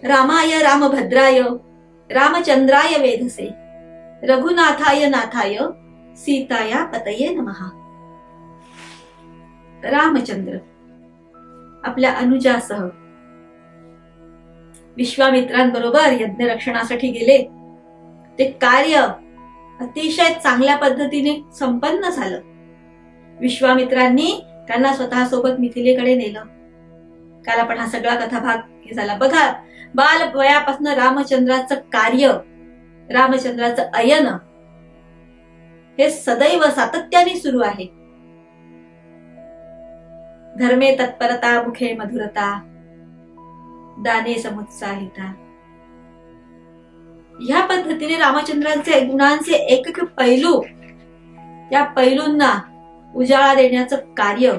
रामाय रामभद्राय रामचंद्राय वेधसे रघुनाथाय नाथाय सीताया पतये नमः। रामचंद्र आपल्या अनुजासह विश्वामित्रांबरोबर यज्ञ रक्षणासाठी गेले। ते कार्य अतिशय चांगल्या पद्धतीने संपन्न झालं। विश्वामित्रांनी त्यांना स्वतःसोबत मिथिलेकडे नेलं। काल आपण हा सगळा कथाभाग झाला बघा। बाल वयापासून रामचंद्राचं कार्य, रामचंद्राचं अयन हे सदैव सातत्याने सुरू आहे। धर्मे तत्परता मुखे मधुरता दाने समुत्साहिता, या पद्धतीने रामचंद्रांचे गुणांचे एक एक पैलू, या पैलूंना उजाळा देण्याचं कार्य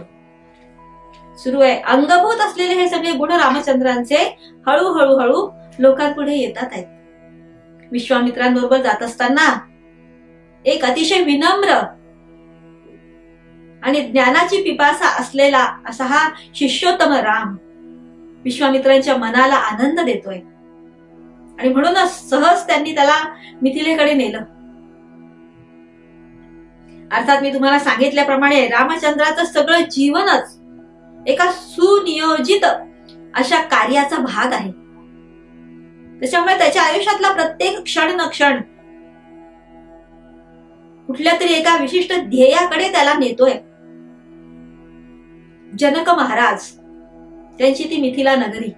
सुरू आहे। अंगभूत असलेले हे सगळे गुण रामचंद्रांचे हळूहळू लोकांपुढे येतात आहेत। विश्वामित्रांबरोबर जात असताना एक अतिशय विनम्र आणि ज्ञानाची पिपासा असलेला असा हा शिष्योत्तम राम विश्वामित्रांच्या मनाला आनंद देतोय आणि म्हणूनच सहज त्यांनी त्याला मिथिलेकडे नेलं। अर्थात मी तुम्हाला सांगितल्याप्रमाणे रामचंद्राचं सगळं जीवनच एका सुनियोजित अशा कार्याचा भाग आहे। त्याच्यामुळे त्याच्या आयुष्यातला प्रत्येक क्षण न क्षण कुठल्या तरी एका विशिष्ट ध्येयाकडे त्याला नेतोय। जनक महाराज त्यांची ती मिथिला नगरी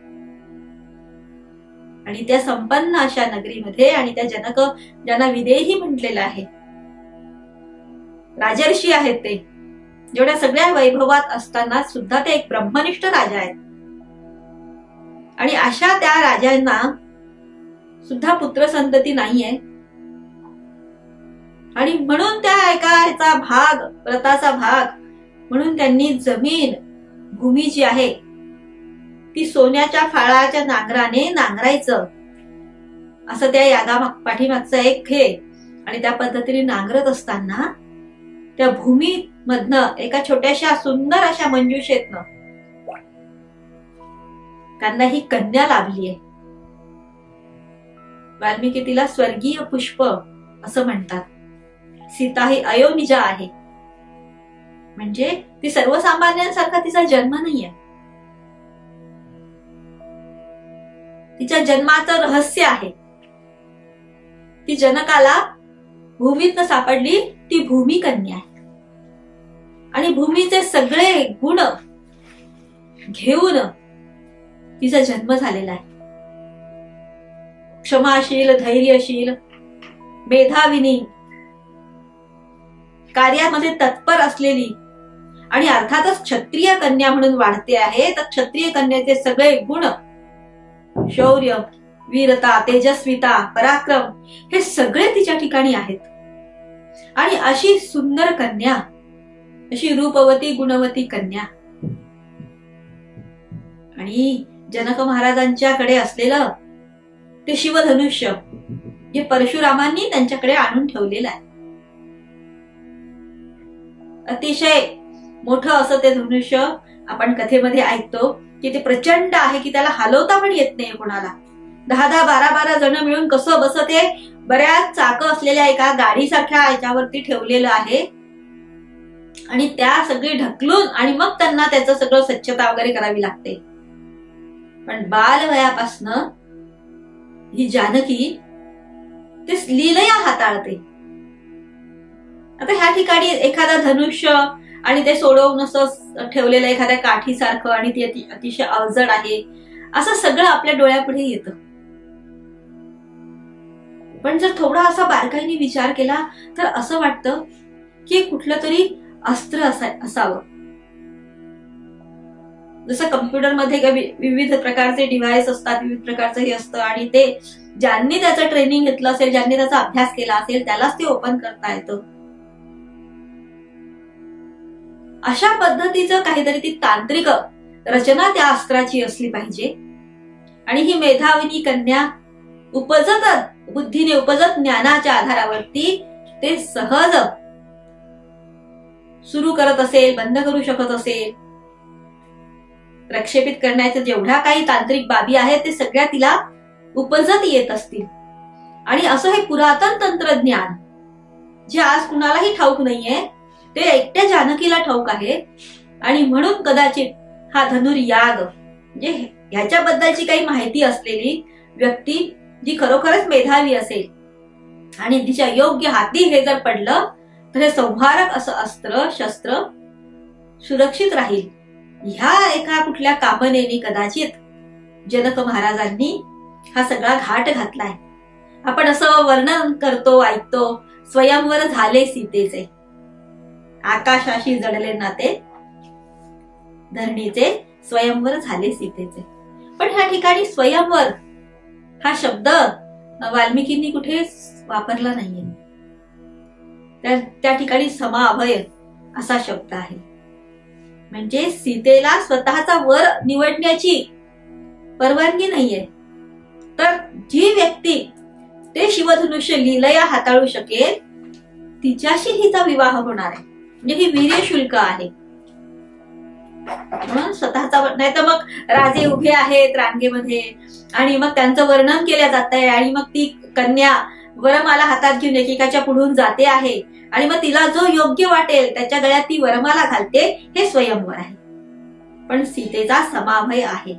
आणि त्या संपन्न अशा नगरीमध्ये आणि त्या जनक ज्यांना विदेही म्हटलेलं आहे, राजर्षी आहेत ते, जेवढ्या सगळ्या वैभवात असताना सुद्धा ते एक ब्रह्मनिष्ठ राजा आहेत। आणि अशा त्या राजांना सुद्धा पुत्र संतती नाहीये आणि म्हणून त्या एका ह्याचा भाग, व्रताचा भाग म्हणून त्यांनी जमीन भूमी जी आहे ती सोन्याच्या फाळाच्या नांगराने नांगरायचं, असं त्या यागा पाठीमागचा एक हे। आणि त्या पद्धतीने नांगरत असताना त्या भूमी मधनं एका छोट्याशा सुंदर अशा मंजुषेतनं त्यांना ही कन्या लाभलीये। वाल्मिकी तिला स्वर्गीय पुष्प असं म्हणतात। सीता ही अयोनिजा आहे, म्हणजे ती सर्वसामान्यांसारखा तिचा जन्म नाहीये। तिच्या जन्माचं रहस्य आहे। ती जनकाला भूमीतनं सापडली, ती भूमी कन्या आहे आणि भूमीचे सगळे गुण घेऊन तिचा जन्म झालेला आहे। क्षमाशील, धैर्यशील, मेधाविनी, कार्यामध्ये तत्पर असलेली आणि अर्थातच क्षत्रिय कन्या म्हणून वाढते आहे। तर क्षत्रिय कन्याचे सगळे गुण, शौर्य, वीरता, तेजस्विता, पराक्रम हे सगळे तिच्या ठिकाणी आहेत। आणि अशी सुंदर कन्या, अशी रूपवती गुणवती कन्या आणि जनक महाराजांच्याकडे असलेलं ते शिवधनुष्य जे परशुरामांनी त्यांच्याकडे आणून ठेवलेलं आहे। अतिशय मोठं असं ते धनुष्य आपण कथेमध्ये ऐकतो की ते प्रचंड आहे की त्याला हलवता पण येत नाही कोणाला। 10-10, 12-12 जण मिळून कसं बस ते बऱ्याच चाकं असलेल्या एका गाडीसारख्या याच्यावरती ठेवलेलं आहे आणि त्या सगळी ढकलून आणि मग त्यांना त्याचं सगळं स्वच्छता वगैरे करावी लागते। पण बालवयापासनं ही जानकी ते लीलया हाताळते। आता ह्या ठिकाणी एखादा धनुष्य आणि ते सोडवून असं ठेवलेलं एखाद्या काठीसारखं आणि ती अतिशय अवजड आहे असं सगळं आपल्या डोळ्यापुढे येतं। पण जर थोडा असा बारकाईने विचार केला तर असं वाटतं की कुठलं तरी अस्त्र असावं। जसं कम्प्युटरमध्ये विविध प्रकारचे डिव्हाइस असतात, विविध प्रकारचं हे असतं आणि ते ज्यांनी त्याचं ट्रेनिंग घेतलं असेल, ज्यांनी त्याचा अभ्यास केला असेल त्यालाच ते ओपन करता येतं। अशा पद्धतीचं काहीतरी ती तांत्रिक रचना त्या अस्त्राची असली पाहिजे। आणि ही मेधाविनी कन्या उपजत बुद्धीने, उपजत ज्ञानाच्या आधारावरती ते सहज सुरू करत असेल, बंद करू शकत असेल प्रक्षेपित करण्याच्या जेवढ्या काही तांत्रिक बाबी आहेत ते सगळ्या तिला उपजत येत असतील. आणि असं हे पुरातन तंत्रज्ञान जे आज कुणालाही ठाऊक नाहीये ते एकट्या जानकीला ठाऊक आहे. आणि म्हणून कदाचित हा धनुर्याग म्हणजे ह्याच्याबद्दलची काही माहिती असलेली व्यक्ती जी खरोखरच मेधावी असेल आणि तिच्या योग्य हाती हे जर पडलं तर हे संहारक असं अस्त्र शस्त्र सुरक्षित राहील. ह्या एका कुठल्या कामनेनी कदाचित जनक महाराजांनी हा सगळा घाट घातलाय. आपण असं वर्णन करतो ऐकतो, स्वयंवर झाले सीतेचे, आकाशाशी जडले नाते धरणीचे, स्वयंवर झाले सीतेचे. पण ह्या ठिकाणी स्वयंवर हा शब्द वाल्मिकींनी कुठे वापरला नाहीये. त्या ठिकाणी समाअभय असा शब्द आहे. म्हणजे सीतेला स्वतःचा वर निवडण्याची परवानगी नाहीये. तर जी व्यक्ती ते शिवधनुष्य लीलया हाताळू शकेल तिच्याशी हिचा विवाह होणार आहे. म्हणजे ही वीर्यशुल्क आहे. म्हणून स्वतःचा, नाही तर मग राजे उभे आहेत रांगेमध्ये आणि मग त्यांचं वर्णन केलं जात आहे आणि मग ती कन्या वरमाला हातात घेऊन एकेकाच्या पुढून जाते आहे आणि मग तिला जो योग्य वाटेल त्याच्या गळ्यात ती वरमाला घालते. हे स्वयंवर आहे. पण सीतेचा समाभय आहे.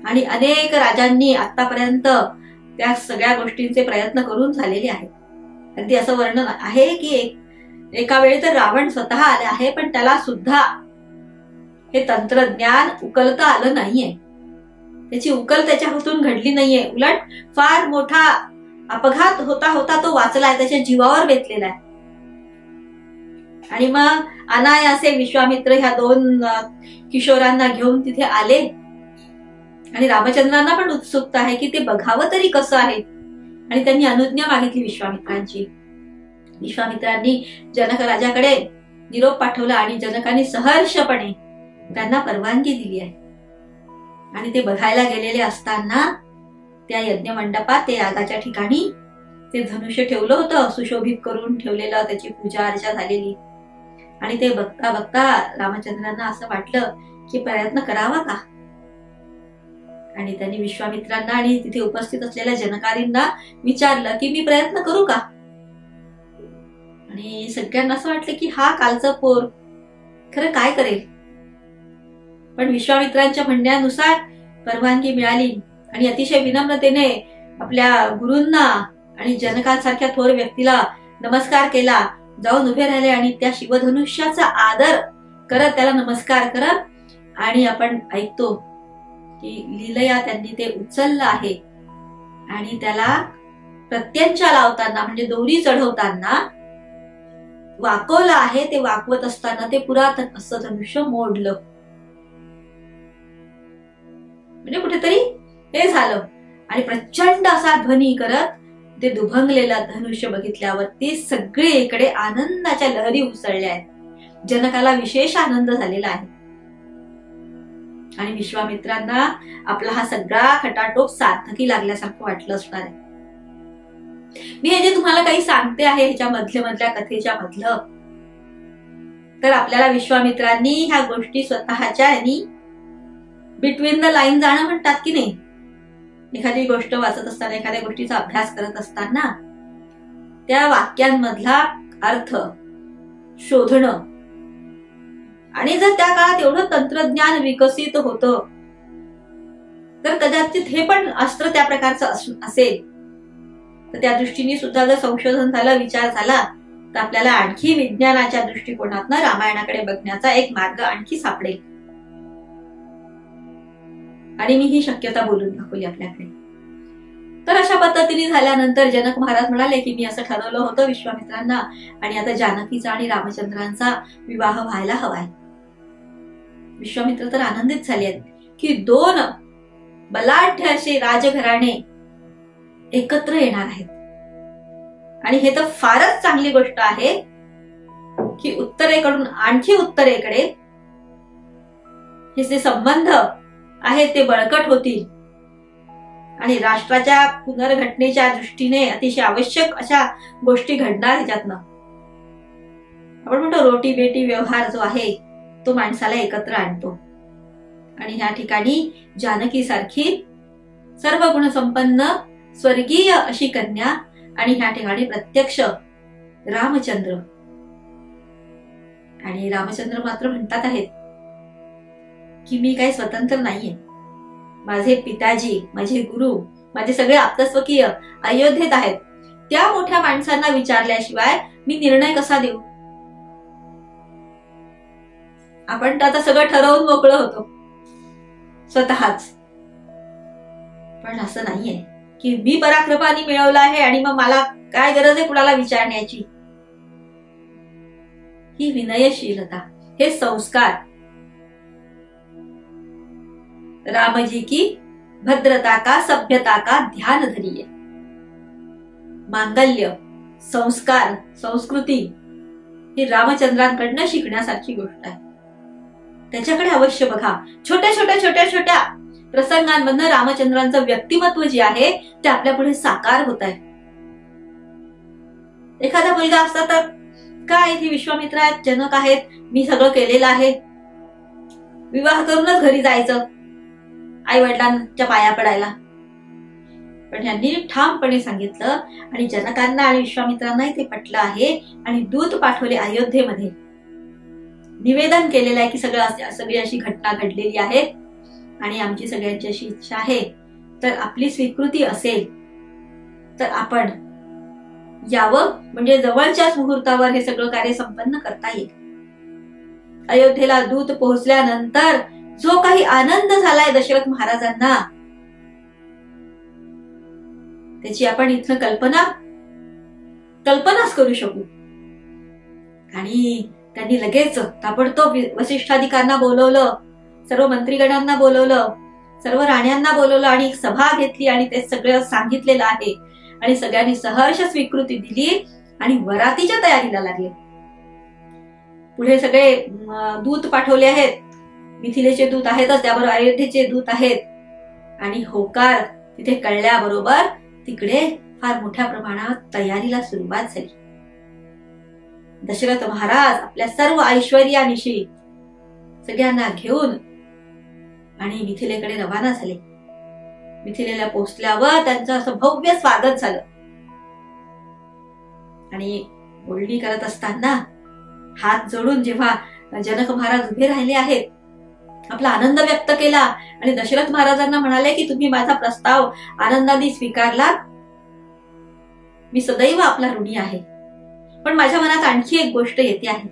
आणि अनेक राजांनी आतापर्यंत त्या सगळ्या गोष्टींचे प्रयत्न करून झालेले आहेत. अगदी असं वर्णन आहे की एका वेळी तर रावण स्वतः आले आहे पण त्याला सुद्धा हे तंत्रज्ञान उकलता आलं नाहीये. त्याची उकल त्याच्या हातून घडली नाहीये. उलट फार मोठा अपघात होता होता तो वाचलाय, त्याच्या जीवावर बेतलेला आहे. आणि मग अनायासे विश्वामित्र ह्या 2 किशोरांना घेऊन तिथे आले आणि रामचंद्रांना पण उत्सुकता आहे की ते बघावं तरी कसं आहे. आणि त्यांनी अनुज्ञा मागितली विश्वामित्रांची. विश्वामित्रांनी जनक राजाकडे निरोप पाठवला आणि जनकांनी सहर्षपणे त्यांना परवानगी दिली आहे. आणि ते बघायला गेलेले असताना त्या यज्ञ मंडपात ते यागाच्या ठिकाणी ते धनुष्य ठेवलं होतं, सुशोभित करून ठेवलेलं, त्याची पूजा अर्चा झालेली. आणि ते बघता बघता रामचंद्रांना असं वाटलं की प्रयत्न करावा का. आणि त्यांनी विश्वामित्रांना आणि तिथे उपस्थित असलेल्या जनकारींना विचारलं की मी प्रयत्न करू का. आणि सगळ्यांना असं वाटलं की हा कालचं पोर खरं काय करेल. पण विश्वामित्रांच्या म्हणण्यानुसार परवानगी मिळाली आणि अतिशय विनम्रतेने आपल्या गुरूंना आणि जनकांसारख्या थोर व्यक्तीला नमस्कार केला, जाऊन उभे राहिले आणि त्या शिवधनुष्याचा आदर करत त्याला नमस्कार करत आणि आपण ऐकतो की लीलया त्यांनी ते उचललं आहे आणि त्याला प्रत्यंचा लावताना म्हणजे दोरी चढवताना वाकवलं आहे. ते वाकवत असताना ते पुरातन असं धनुष्य मोडलं. म्हणजे कुठेतरी हे झालं आणि प्रचंड असा ध्वनी करत ते दुभंगलेलं धनुष्य बघितल्यावरती सगळीकडे आनंदाच्या लहरी उसळल्या आहेत. जनकाला विशेष आनंद झालेला आहे आणि विश्वामित्रांना आपला हा सगळा खटाटोप सार्थकी लागल्यासारखं वाटलं असणार आहे. मी हे जे तुम्हाला काही सांगते आहे ह्याच्या मधल्या कथेच्या मधलं, तर आपल्याला विश्वामित्रांनी ह्या गोष्टी स्वतःच्या बिटवीन द लाईन जाणं म्हणतात की नाही. एखादी गोष्ट वाचत असताना, एखाद्या गोष्टीचा अभ्यास करत असताना त्या वाक्यांमधला अर्थ शोधणं. आणि जर त्या काळात एवढं तंत्रज्ञान विकसित होतं तर कदाचित हे पण अस्त्र त्या प्रकारचं असेल. तर त्या दृष्टीने सुद्धा जर संशोधन झालं, विचार झाला तर आपल्याला आणखी विज्ञानाच्या दृष्टिकोनातनं रामायणाकडे बघण्याचा एक मार्ग आणखी सापडेल. आणि मी ही शक्यता बोलून दाखवली आपल्याकडे. तर अशा पद्धतीने झाल्यानंतर जनक महाराज म्हणाले की मी असं ठरवलं होतं विश्वामित्रांना आणि आता जानकीचा आणि रामचंद्रांचा विवाह व्हायला हवाय. विश्वामित्र तर आनंदित झाले आहेत की 2 बलाढ्य असे राजघराणे एकत्र येणार आहेत. आणि हे तर फारच चांगली गोष्ट आहे की उत्तरेकडून आणखी उत्तरेकडे हे जे संबंध आहेत ते बळकट होतील आणि राष्ट्राच्या पुनर्घटनेच्या दृष्टीने अतिशय आवश्यक अशा गोष्टी घडणार ह्याच्यातनं. आपण म्हणतो रोटी बेटी व्यवहार जो आहे तो माणसाला एकत्र आणतो. आणि ह्या ठिकाणी जानकी सारखी सर्व गुणसंपन्न स्वर्गीय अशी कन्या आणि ह्या ठिकाणी प्रत्यक्ष रामचंद्र. आणि रामचंद्र मात्र म्हणतात आहेत की मी काही स्वतंत्र नाहीये. माझे पिताजी, माझे गुरु, माझे सगळे आप्तस्वकीय अयोध्येत आहेत. त्या मोठ्या माणसांना विचारल्याशिवाय मी निर्णय कसा देऊ? आपण तर आता सगळं ठरवून मोकळं होतो स्वतःच. पण असं नाहीये की मी पराक्रमाने मिळवलं आहे आणि मग मला काय गरज आहे कुणाला विचारण्याची. ही विनयशीलता, हे संस्कार. रामजी की भद्रता का सभ्यता का ध्यान धरिये. मांगल्य, संस्कार, संस्कृती ही रामचंद्रांकडनं शिकण्यासारखी गोष्ट आहे. त्याच्याकडे अवश्य बघा. छोट्या छोट्या छोट्या छोट्या प्रसंगांमधनं रामचंद्रांचं व्यक्तिमत्व जे आहे ते आपल्या पुढे साकार होत आहे. एखादा मुलगा असता तर काय, हे विश्वामित्र आहेत, जनक आहेत, मी सगळं केलेलं आहे, विवाह करूनच घरी जायचं आई वडिलांच्या पाया पडायला. पण यांनी ठामपणे सांगितलं आणि जनकांना आणि विश्वामित्रांनाही ते पटलं आहे. आणि दूत पाठवले अयोध्येमध्ये, निवेदन केलेलं आहे की सगळी अशी घटना घडलेली आहे आणि आमची सगळ्यांची अशी इच्छा आहे, तर आपली स्वीकृती असेल तर आपण यावं, म्हणजे जवळच्याच मुहूर्तावर हे सगळं कार्य संपन्न करता येईल. अयोध्येला दूत पोहोचल्यानंतर जो काही आनंद झालाय दशरथ महाराजांना, त्याची आपण इथं कल्पनाच करू शकू. आणि त्यांनी लगेच ताबडतोब वसिष्ठाधिकांना बोलवलं, सर्व मंत्रीगणांना बोलवलं, सर्व राण्यांना बोलवलं आणि एक सभा घेतली आणि ते सगळं सांगितलेलं आहे. आणि सगळ्यांनी सहर्ष स्वीकृती दिली आणि वरातीच्या तयारीला लागले. पुढे सगळे दूत पाठवले आहेत. मिथिलेचे दूत आहेतच, त्याबरोबर अयोध्येचे दूत आहेत. आणि होकार तिथे कळल्याबरोबर तिकडे फार मोठ्या प्रमाणात तयारीला सुरुवात झाली. दशरथ महाराज आपल्या सर्व ऐश्वर्यानिशी सगळ्यांना घेऊन आणि मिथिलेकडे रवाना झाले. मिथिलेला पोहोचल्यावर त्यांचं असं भव्य स्वागत झालं. आणि बोलणी करत असताना हात जोडून जेव्हा जनक महाराज उभे राहिले आहेत, आपला आनंद व्यक्त केला आणि दशरथ महाराजांना म्हणाले की तुम्ही माझा प्रस्ताव आनंदाने स्वीकारला, मी सदैव आपला ऋणी आहे. पण माझ्या मनात आणखी एक गोष्ट येते आहे,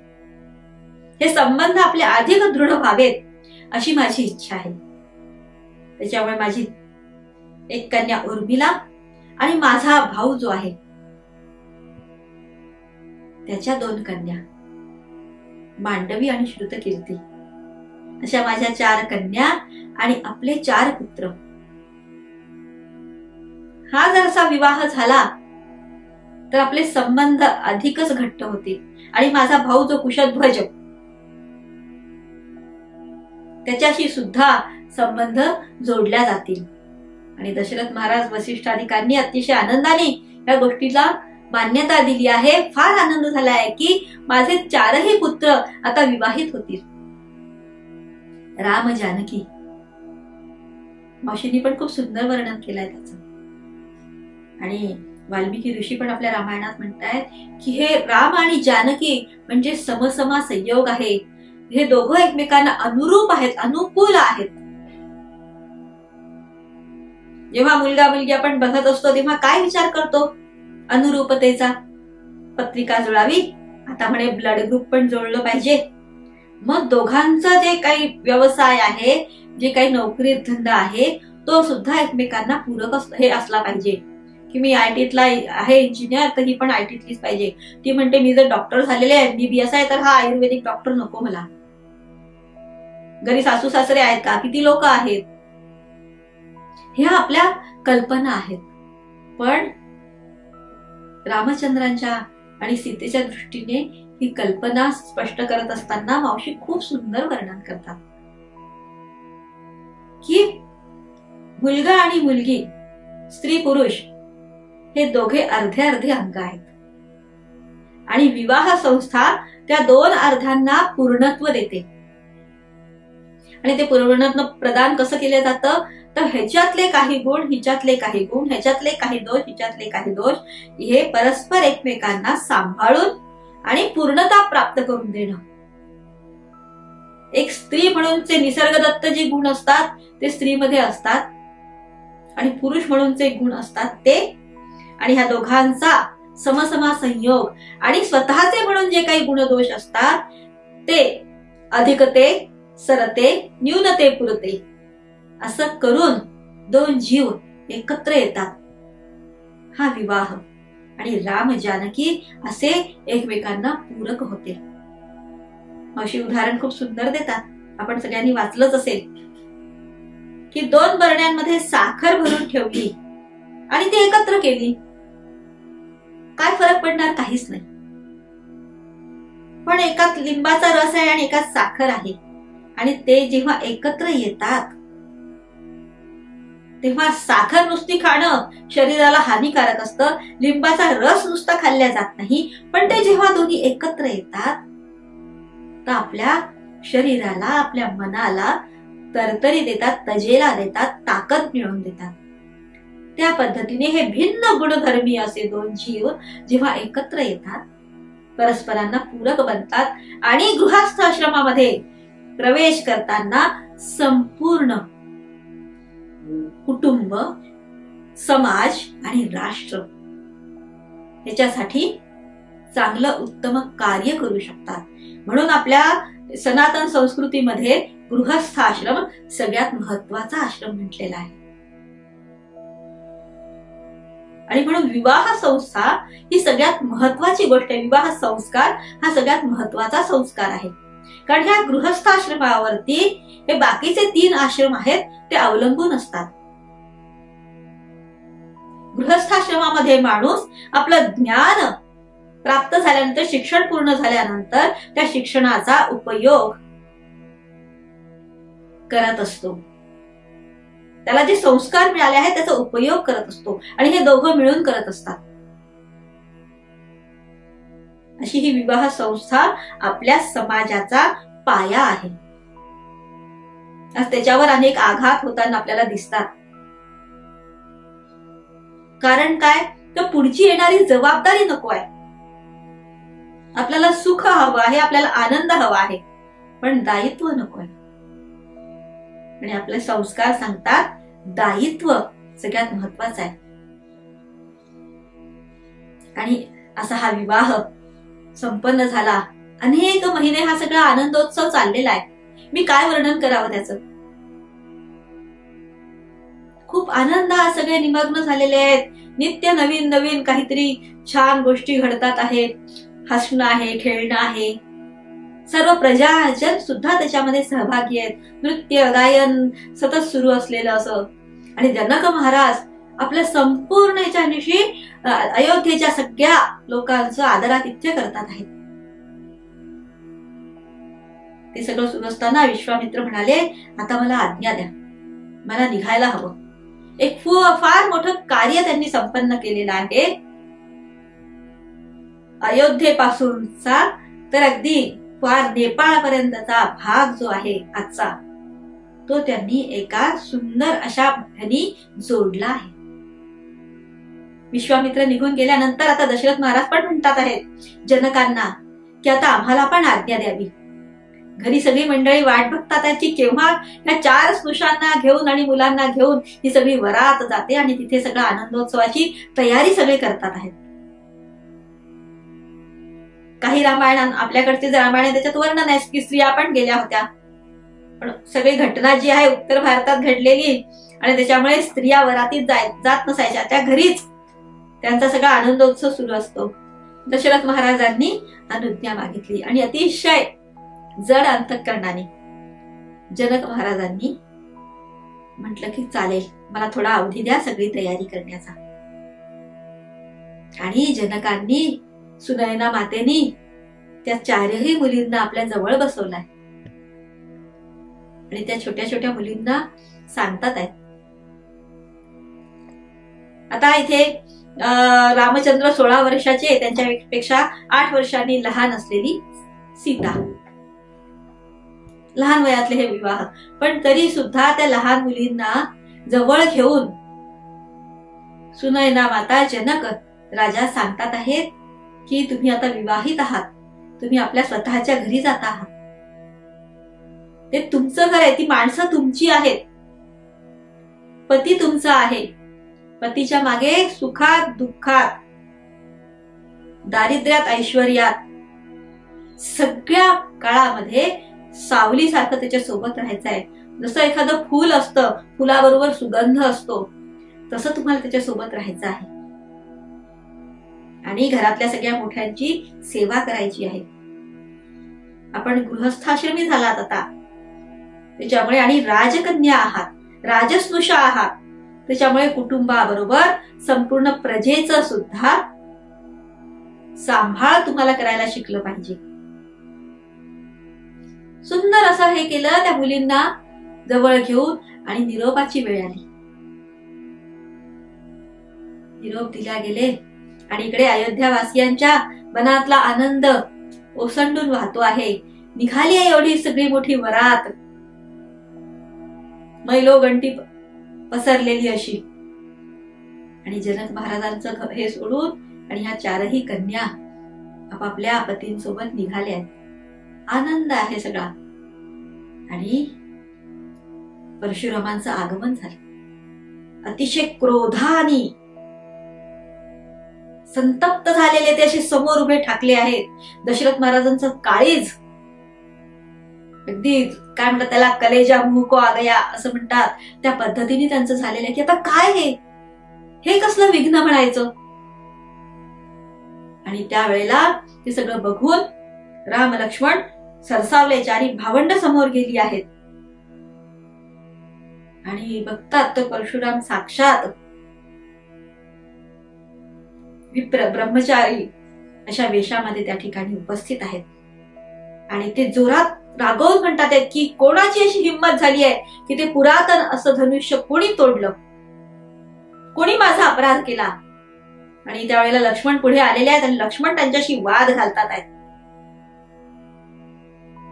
हे संबंध आपले अधिक दृढ व्हावेत अशी माझी इच्छा आहे. त्याच्यामुळे माझी एक कन्या उर्मिला आणि माझा भाऊ जो आहे त्याच्या 2 कन्या मांडवी आणि श्रुतकीर्ती, अशा माझ्या 4 कन्या आणि आपले 4 पुत्र. हा जर असा विवाह झाला तर आपले संबंध अधिकच घट्ट होतील आणि माझा भाऊ जो कुशध्वज त्याच्याशी सुद्धा संबंध जोडल्या जातील. आणि दशरथ महाराज वसिष्ठाधिकांनी अतिशय आनंदाने या गोष्टीला मान्यता दिली आहे. फार आनंद झाला आहे की माझे 4ही पुत्र आता विवाहित होतील. राम जानकी, मावशींनी पण खूप सुंदर वर्णन केलंय त्याचं. आणि वाल्मिकी ऋषी पण आपल्या रामायणात म्हणतायत की हे राम आणि जानकी म्हणजे समसमा संयोग आहे. हे दोघं एकमेकांना अनुरूप आहेत, अनुकूल आहेत. जेव्हा मुलगा मुलगी आपण बघत असतो तेव्हा काय विचार करतो? अनुरूपतेचा. पत्रिका जुळावी, आता म्हणे ब्लड ग्रुप पण जोडलं पाहिजे. मग दोघांचा जे काही व्यवसाय आहे, जे काही नोकरी धंदा आहे, तो सुद्धा एकमेकांना पूरक हे असला पाहिजे. की मी आयटीतला आहे इंजिनियर, तर ही पण आयटीतलीच पाहिजे. ती म्हणते मी जर डॉक्टर झालेले आहे, MBBS आहे, तर हा आयुर्वेदिक डॉक्टर नको मला. घरी सासू सासरे आहेत का? किती लोक आहेत? ह्या आपल्या कल्पना आहेत. पण रामचंद्रांच्या आणि सीतेच्या दृष्टीने ही कल्पना स्पष्ट करत असताना मावशी खूप सुंदर वर्णन करतात की मुलगा आणि मुलगी, स्त्री पुरुष हे दोघे अर्धे अर्धे अंग आहेत आणि विवाह संस्था त्या 2 अर्ध्यांना पूर्णत्व देते. आणि ते पुरवण्यातनं प्रदान कसं केलं जातं, तर ह्याच्यातले काही गुण, हिच्यातले काही गुण, ह्याच्यातले काही दोष, हिच्यातले काही दोष, हे परस्पर एकमेकांना सांभाळून आणि पूर्णता प्राप्त करून देणं. एक स्त्री म्हणूनचे निसर्गदत्त जे गुण असतात ते स्त्रीमध्ये असतात आणि पुरुष म्हणूनचे गुण असतात ते, आणि ह्या दोघांचा समसमा संयोग आणि स्वतःचे म्हणून जे काही गुणदोष असतात ते अधिकते, सरते, न्यूनते, पुरते, असं करून दोन जीव एकत्र येतात. हा विवाह आणि राम जानकी असे एकमेकांना पूरक होते. अशी उदाहरण खूप सुंदर देतात, आपण सगळ्यांनी वाचलंच असेल की 2 बरण्यांमध्ये साखर भरून ठेवली आणि ती एकत्र केली. काय फरक पडणार? काहीच नाही. पण एकात लिंबाचा रस आहे आणि एकात साखर आहे, आणि ते जेव्हा एकत्र येतात तेव्हा साखर नुसती खाणं शरीराला हानिकारक असतं, लिंबाचा रस नुसता खाल्ल्या जात नाही. पण ते जेव्हा दोन्ही एकत्र येतात तर आपल्या शरीराला, आपल्या मनाला तरतरी देतात, तजेला देतात, ताकद मिळवून देतात. त्या पद्धतीने हे भिन्न गुणधर्मी असे दोन जीव जेव्हा एकत्र येतात, परस्परांना पूरक बनतात आणि गृहस्थ आश्रमामध्ये प्रवेश करताना संपूर्ण कुटुंब, समाज आणि राष्ट्र याच्यासाठी चांगलं उत्तम कार्य करू शकतात. म्हणून आपल्या सनातन संस्कृतीमध्ये गृहस्थ आश्रम सगळ्यात महत्वाचा आश्रम म्हटलेला आहे. आणि म्हणून विवाह संस्था ही सगळ्यात महत्वाची गोष्ट आहे. विवाह संस्कार हा सगळ्यात महत्वाचा संस्कार आहे, कारण ह्या गृहस्थ आश्रमावरती हे बाकीचे 3 आश्रम आहेत ते अवलंबून असतात. गृहस्थाश्रमामध्ये माणूस आपलं ज्ञान प्राप्त झाल्यानंतर, शिक्षण पूर्ण झाल्यानंतर त्या शिक्षणाचा उपयोग करत असतो. त्याला जे संस्कार मिळाले आहेत त्याचा उपयोग करत असतो, आणि हे दोघं मिळून करत असतात. अशी ही विवाह संस्था आपल्या समाजाचा पाया आहे. आज त्याच्यावर अनेक आघात होताना आपल्याला दिसतात. कारण काय, तर पुढची येणारी जबाबदारी नको आहे. आपल्याला सुख हवं आहे, आपल्याला आनंद हवा आहे, पण दायित्व नको आहे. आणि आपले संस्कार सांगतात दायित्व सगळ्यात महत्वाचं आहे. आणि असा हा विवाह संपन्न झाला. अनेक महिने हा सगळा आनंदोत्सव चाललेला आहे. मी काय वर्णन करावं त्याचं. खूप आनंद, सगळे निमग्न झालेले आहेत. नित्य नवीन नवीन काहीतरी छान गोष्टी घडतात आहेत. हसणं आहे, खेळणं आहे. सर्व प्रजाजन सुद्धा त्याच्यामध्ये सहभागी आहेत. नृत्य, गायन सतत सुरू असलेलं असं. आणि जनक महाराज आपल्या संपूर्ण याच्याविषयी अयोध्येच्या सगळ्या लोकांचं आदरातिथ्य करतात आहेत. ते सगळं सुरू असताना विश्वामित्र म्हणाले, आता मला आज्ञा द्या, मला निघायला हवं. एक फार मोठं कार्य त्यांनी संपन्न केलेलं आहे. अयोध्येपासूनचा तर अगदी फार नेपाळपर्यंतचा भाग जो आहे आजचा, तो त्यांनी एका सुंदर अशा ह्यानी जोडला आहे. विश्वामित्र निघून गेल्यानंतर आता दशरथ महाराज पण म्हणतात आहेत जनकांना की आता आम्हाला पण आज्ञा द्यावी. घरी सगळी मंडळी वाट बघतात आहेत की केव्हा या 4 स्नुषांना घेऊन आणि मुलांना घेऊन ही सगळी वरात जाते आणि तिथे सगळं आनंदोत्सवाची तयारी सगळे करतात आहेत. काही रामायण, आपल्याकडचे जे रामायण त्याच्यात वर्णन आहे की स्त्रिया पण गेल्या होत्या, पण सगळी घटना जी आहे उत्तर भारतात घडलेली आणि त्याच्यामुळे स्त्रिया वरातीत जात नसायच्या. त्या घरीच त्यांचा सगळा आनंदोत्सव सुरू असतो. दशरथ महाराजांनी अनुज्ञा मागितली आणि अतिशय जड अंतःकरणाने जनक महाराजांनी म्हटलं की चालेल, मला थोडा अवधी द्या सगळी तयारी करण्याचा. आणि जनकांनी, सुनयना मातेनी त्या 4ही मुलींना आपल्या जवळ बसवलाय आणि त्या छोट्या छोट्या मुलींना सांगतात आहेत. आता इथे रामचंद्र 16 वर्षाचे, त्यांच्यापेक्षा 8 वर्षांनी लहान असलेली सीता लहान वयातले हे विवाह, पण तरी सुद्धा त्या लहान मुलींना जवळ घेऊन सुनयना माता जनक राजा सांगतात आहेत की तुम्ही आता विवाहित आहात, तुम्ही आपल्या स्वतःच्या घरी जात आहात, ते तुमचं घर आहे, ती माणसं तुमची आहेत, पती तुमचा आहे. पतीच्या मागे सुखात दुःखात दारिद्र्यात ऐश्वर्यात सगळ्या काळामध्ये सावलीसारखं त्याच्या सोबत राहायचं आहे. जसं एखादं फूल असतं, फुलाबरोबर सुगंध असतो, तसं तुम्हाला त्याच्या सोबत राहायचं आहे आणि घरातल्या सगळ्या मोठ्यांची सेवा करायची आहे. आपण गृहस्थाश्रमी झालात आता त्याच्यामुळे, आणि राजकन्या आहात, राजस्नुषा आहात, त्याच्यामुळे कुटुंबाबरोबर संपूर्ण प्रजेचं सुद्धा सांभाळ तुम्हाला करायला शिकलं पाहिजे. सुंदर असं हे केलं, त्या मुलींना जवळ घेऊन, आणि निरोपाची वेळ आली. निरोप दिल्या गेले आणि इकडे अयोध्यावासियांच्या मनातला आनंद ओसंडून वाहतो आहे. निघाली आहे एवढी सगळी मोठी वरात, मैलोगंटी पसरलेली अशी, आणि जनक महाराजांचं हे सोडून आणि ह्या चारही कन्या आपापल्या पतींसोबत निघाल्या. आनंद आहे सगळा, आणि परशुरामांचं आगमन झालं. अतिशय क्रोधाने संतप्त झालेले ते असे समोर उभे ठाकले आहेत. दशरथ महाराजांचं काळीज अगदी काय म्हणतात त्याला, कलेजा मुंह को आ गया असं म्हणतात, त्या पद्धतीने त्यांचं झालेलं आहे की आता काय हे कसलं विघ्न म्हणायचं. आणि त्यावेळेला ते सगळं बघून राम लक्ष्मण सरसावले, चारी भावंड समोर गेली आहेत आणि बघतात तर परशुराम साक्षात विप्र ब्रह्मचारी अशा वेशामध्ये त्या ठिकाणी उपस्थित आहेत. आणि ते जोरात रागवून म्हणतात की कोणाची अशी हिंमत झाली आहे की ते पुरातन असं धनुष्य कोणी तोडलं, कोणी माझा अपराध केला. आणि त्यावेळेला लक्ष्मण पुढे आलेले आहेत आणि लक्ष्मण त्यांच्याशी वाद घालतात आहेत.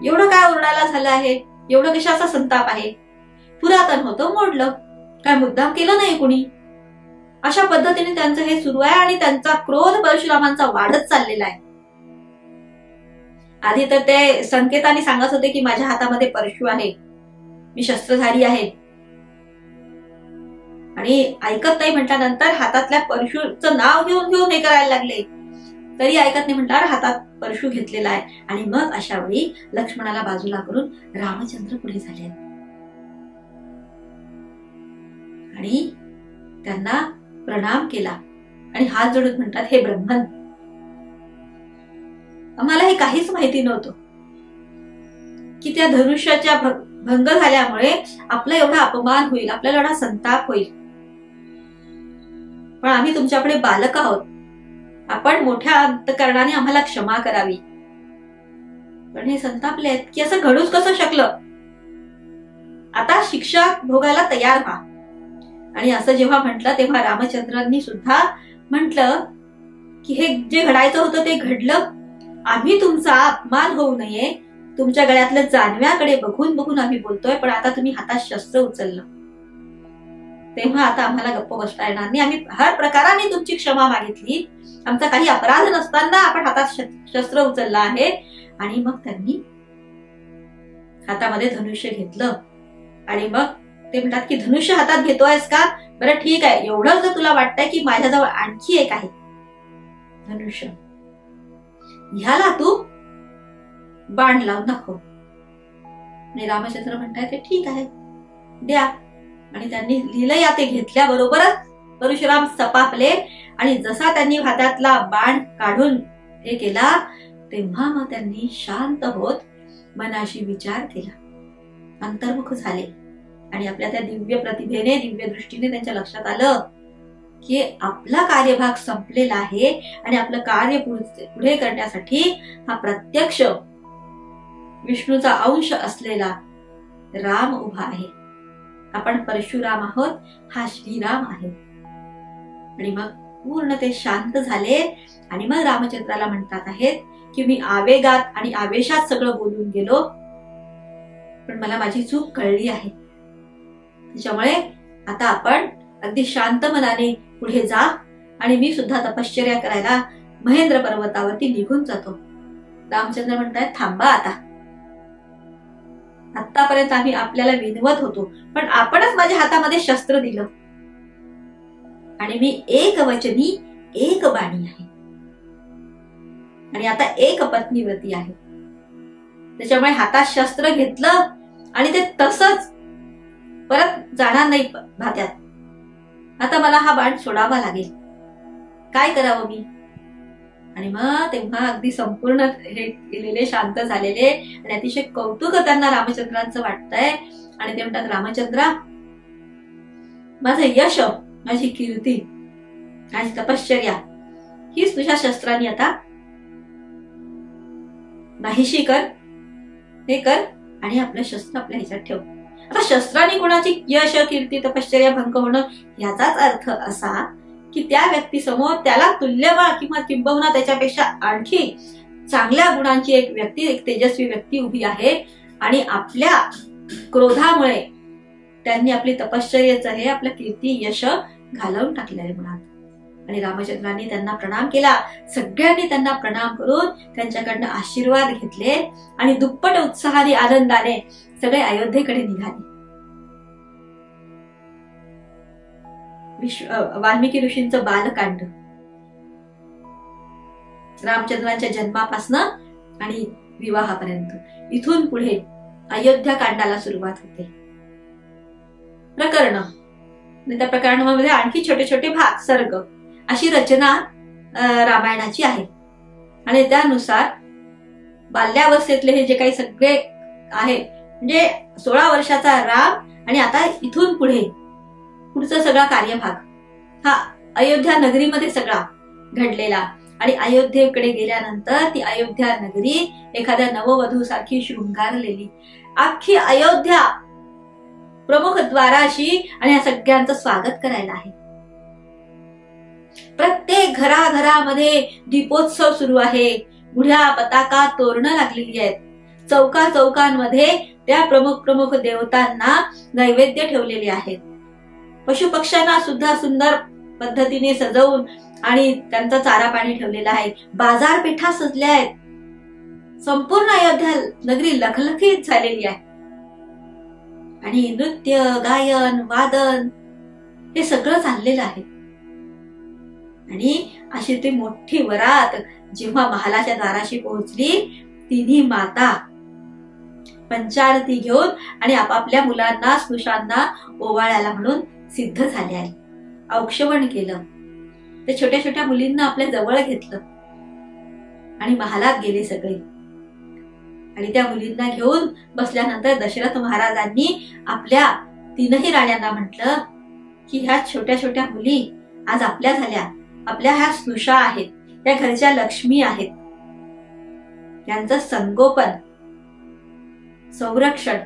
एवढं काय ओरडायला झालं आहे, एवढं कशाचा संताप आहे, पुरातन होतं मोडलं, काय मुद्दाम केलं नाही कोणी, अशा पद्धतीने त्यांचं हे सुरू आहे. आणि त्यांचा क्रोध परशुरामांचा वाढत चाललेला आहे. आधी तर ते संकेताने सांगत होते की माझ्या हातामध्ये परशु आहे, मी शस्त्रधारी आहे, आणि ऐकत नाही म्हटल्यानंतर हातातल्या परशुचं नाव घेऊन घेऊन हे करायला लागले, तरी ऐकत नाही म्हटल्यावर हातात परशु घेतलेला आहे. आणि मग अशा वेळी लक्ष्मणाला बाजूला करून रामचंद्र पुढे झाले आणि त्यांना प्रणाम केला आणि हात जोडून म्हणतात, हे ब्रह्मन, आम्हाला हे काहीच माहिती नव्हतं की त्या धनुष्याच्या भंग झाल्यामुळे आपला एवढा अपमान होईल, आपल्याला एवढा संताप होईल, पण आम्ही तुमच्याकडे बालक आहोत, आपण मोठ्या अंतकरणाने आम्हाला क्षमा करावी. पण हे संतापले आहेत की असं घडूच कसं शकलं, आता शिक्षा भोगायला तयार व्हा. आणि असं जेव्हा म्हटलं तेव्हा रामचंद्रांनी सुद्धा म्हटलं की हे जे घडायचं होतं ते घडलं, आम्ही तुमचा अपमान होऊ नये, तुमच्या गळ्यातल्या जानव्याकडे बघून बघून आम्ही बोलतोय, पण आता तुम्ही हातात शस्त्र उचललं तेव्हा आता आम्हाला गप्प बसता येणार नाही. आम्ही हर प्रकाराने तुमची क्षमा मागितली, आमचा काही अपराध नसताना आपण हातात शस्त्र उचललं आहे. आणि मग त्यांनी हातामध्ये धनुष्य घेतलं आणि मग ते म्हणतात की धनुष्य हातात घेतोयस का, बरं ठीक आहे, एवढं जर तुला वाटतंय की माझ्याजवळ आणखी एक आहे धनुष्य, ह्याला तू बाण लावून दाखव. आणि रामचंद्र म्हणताय ते ठीक आहे द्या. आणि त्यांनी लिहिलं, ते घेतल्याबरोबरच परशुराम सपापले आणि जसा त्यांनी हातातला बाण काढून हे केला तेव्हा मग त्यांनी शांत होत मनाशी विचार केला, अंतर्मुख झाले आणि आपल्या त्या दिव्य प्रतिभेने, दिव्य दृष्टीने त्यांच्या लक्षात आलं की आपला कार्यभाग संपलेला आहे आणि आपलं कार्य पुढे करण्यासाठी हा प्रत्यक्ष विष्णूचा अंश असलेला राम उभा आहे. आपण परशुराम आहोत, हा श्रीराम आहे. आणि मग पूर्ण ते शांत झाले आणि मग रामचंद्राला म्हणतात आहेत की मी आवेगात आणि आवेशात सगळं बोलून गेलो, पण मला माझी चूक कळली आहे. त्याच्यामुळे आता आपण अगदी शांत मनाने पुढे जा आणि मी सुद्धा तपश्चर्या करायला महेंद्र पर्वतावरती निघून जातो. रामचंद्र म्हणतायत, थांबा आता. आतापर्यंत आम्ही आपल्याला विनवत होतो, पण आपणच माझ्या हातामध्ये शस्त्र दिलं आणि मी एक वचनी एक बाणी आहे आणि आता एक पत्नीव्रती आहे. त्याच्यामुळे हातात शस्त्र घेतलं आणि ते तसंच परत जाणार नाही भात्यात. आता मला हा बाण सोडावा लागेल. काय करावं मी? आणि मग तेव्हा अगदी संपूर्ण हे केलेले शांत झालेले आणि अतिशय कौतुक त्यांना रामचंद्रांचं वाटतंय आणि ते म्हणतात, रामचंद्रा, माझं यश, माझी कीर्ती आणि तपश्चर्या हीच तुझ्या शस्त्रांनी आता नाहीशी कर. हे कर आणि आपलं शस्त्र आपल्या ह्याच्यात ठेव. आता शस्त्राने कोणाची यश, कीर्ती, तपश्चर्या भंग होणं याचाच अर्थ असा की त्या व्यक्तीसमोर त्याला तुल्यबळ किंवा किंबहुना त्याच्यापेक्षा आणखी चांगल्या गुणांची एक व्यक्ती, एक तेजस्वी व्यक्ती उभी आहे आणि आपल्या क्रोधामुळे त्यांनी आपली तपश्चर्याचं हे आपलं कीर्ती, यश घालवून टाकले आहे मुळात. आणि रामचंद्रांनी त्यांना प्रणाम केला. सगळ्यांनी त्यांना प्रणाम करून त्यांच्याकडनं आशीर्वाद घेतले आणि दुप्पट उत्साहाने, आनंदाने सगळे अयोध्येकडे निघाले. वाल्मिकी ऋषींचं बालकांड, रामचंद्रांच्या जन्मापासनं आणि विवाहापर्यंत, इथून पुढे अयोध्या कांडाला सुरुवात होते. प्रकरण, त्या प्रकरणामध्ये आणखी छोटे छोटे भाग, सर्ग अशी रचना रामायणाची आहे. आणि त्यानुसार बाल्यावस्थेतले हे जे काही सगळे आहे, म्हणजे 16 वर्षाचा राम आणि आता इथून पुढचा सगळा कार्यभाग हा अयोध्या नगरीमध्ये सगळा घडलेला. आणि अयोध्येकडे गेल्यानंतर ती अयोध्या नगरी एखाद्या नववधू सारखी शृंगारलेली, अख्खी अयोध्या प्रमुख द्वाराशी आणि या सगळ्यांचं स्वागत करायला आहे. प्रत्येक घराघरामध्ये दीपोत्सव सुरू आहे. गुढ्या, पताका, तोरणं लागलेली आहेत. चौका चौकांमध्ये त्या प्रमुख देवतांना नैवेद्य ठेवलेले आहेत. पशुपक्ष्यांना सुद्धा सुंदर पद्धतीने सजवून आणि त्यांचा चारा पाणी ठेवलेला आहे. बाजारपेठा सजल्या आहेत. संपूर्ण अयोध्या नगरी लखलखीत झालेली आहे. आणि नृत्य, गायन, वादन हे सगळं चाललेलं आहे. आणि अशी ती मोठी वरात जेव्हा महालाच्या दाराशी पोहोचली, तिन्ही माता पंचारती घेऊन आणि आपापल्या मुलांना, स्नुषांना ओवाळायला म्हणून सिद्ध झाल्या आहेत. औक्षवण केलं. ते छोट्या छोट्या मुलींना आपल्या जवळ घेतलं आणि महालात गेले सगळे. आणि त्या मुलींना घेऊन बसल्यानंतर दशरथ महाराजांनी आपल्या 3ही राण्यांना म्हटलं की ह्या छोट्या छोट्या मुली आज आपल्या झाल्या, आपल्या ह्या स्नुषा आहेत, त्या घरच्या लक्ष्मी आहेत. त्यांचं संगोपन, संरक्षण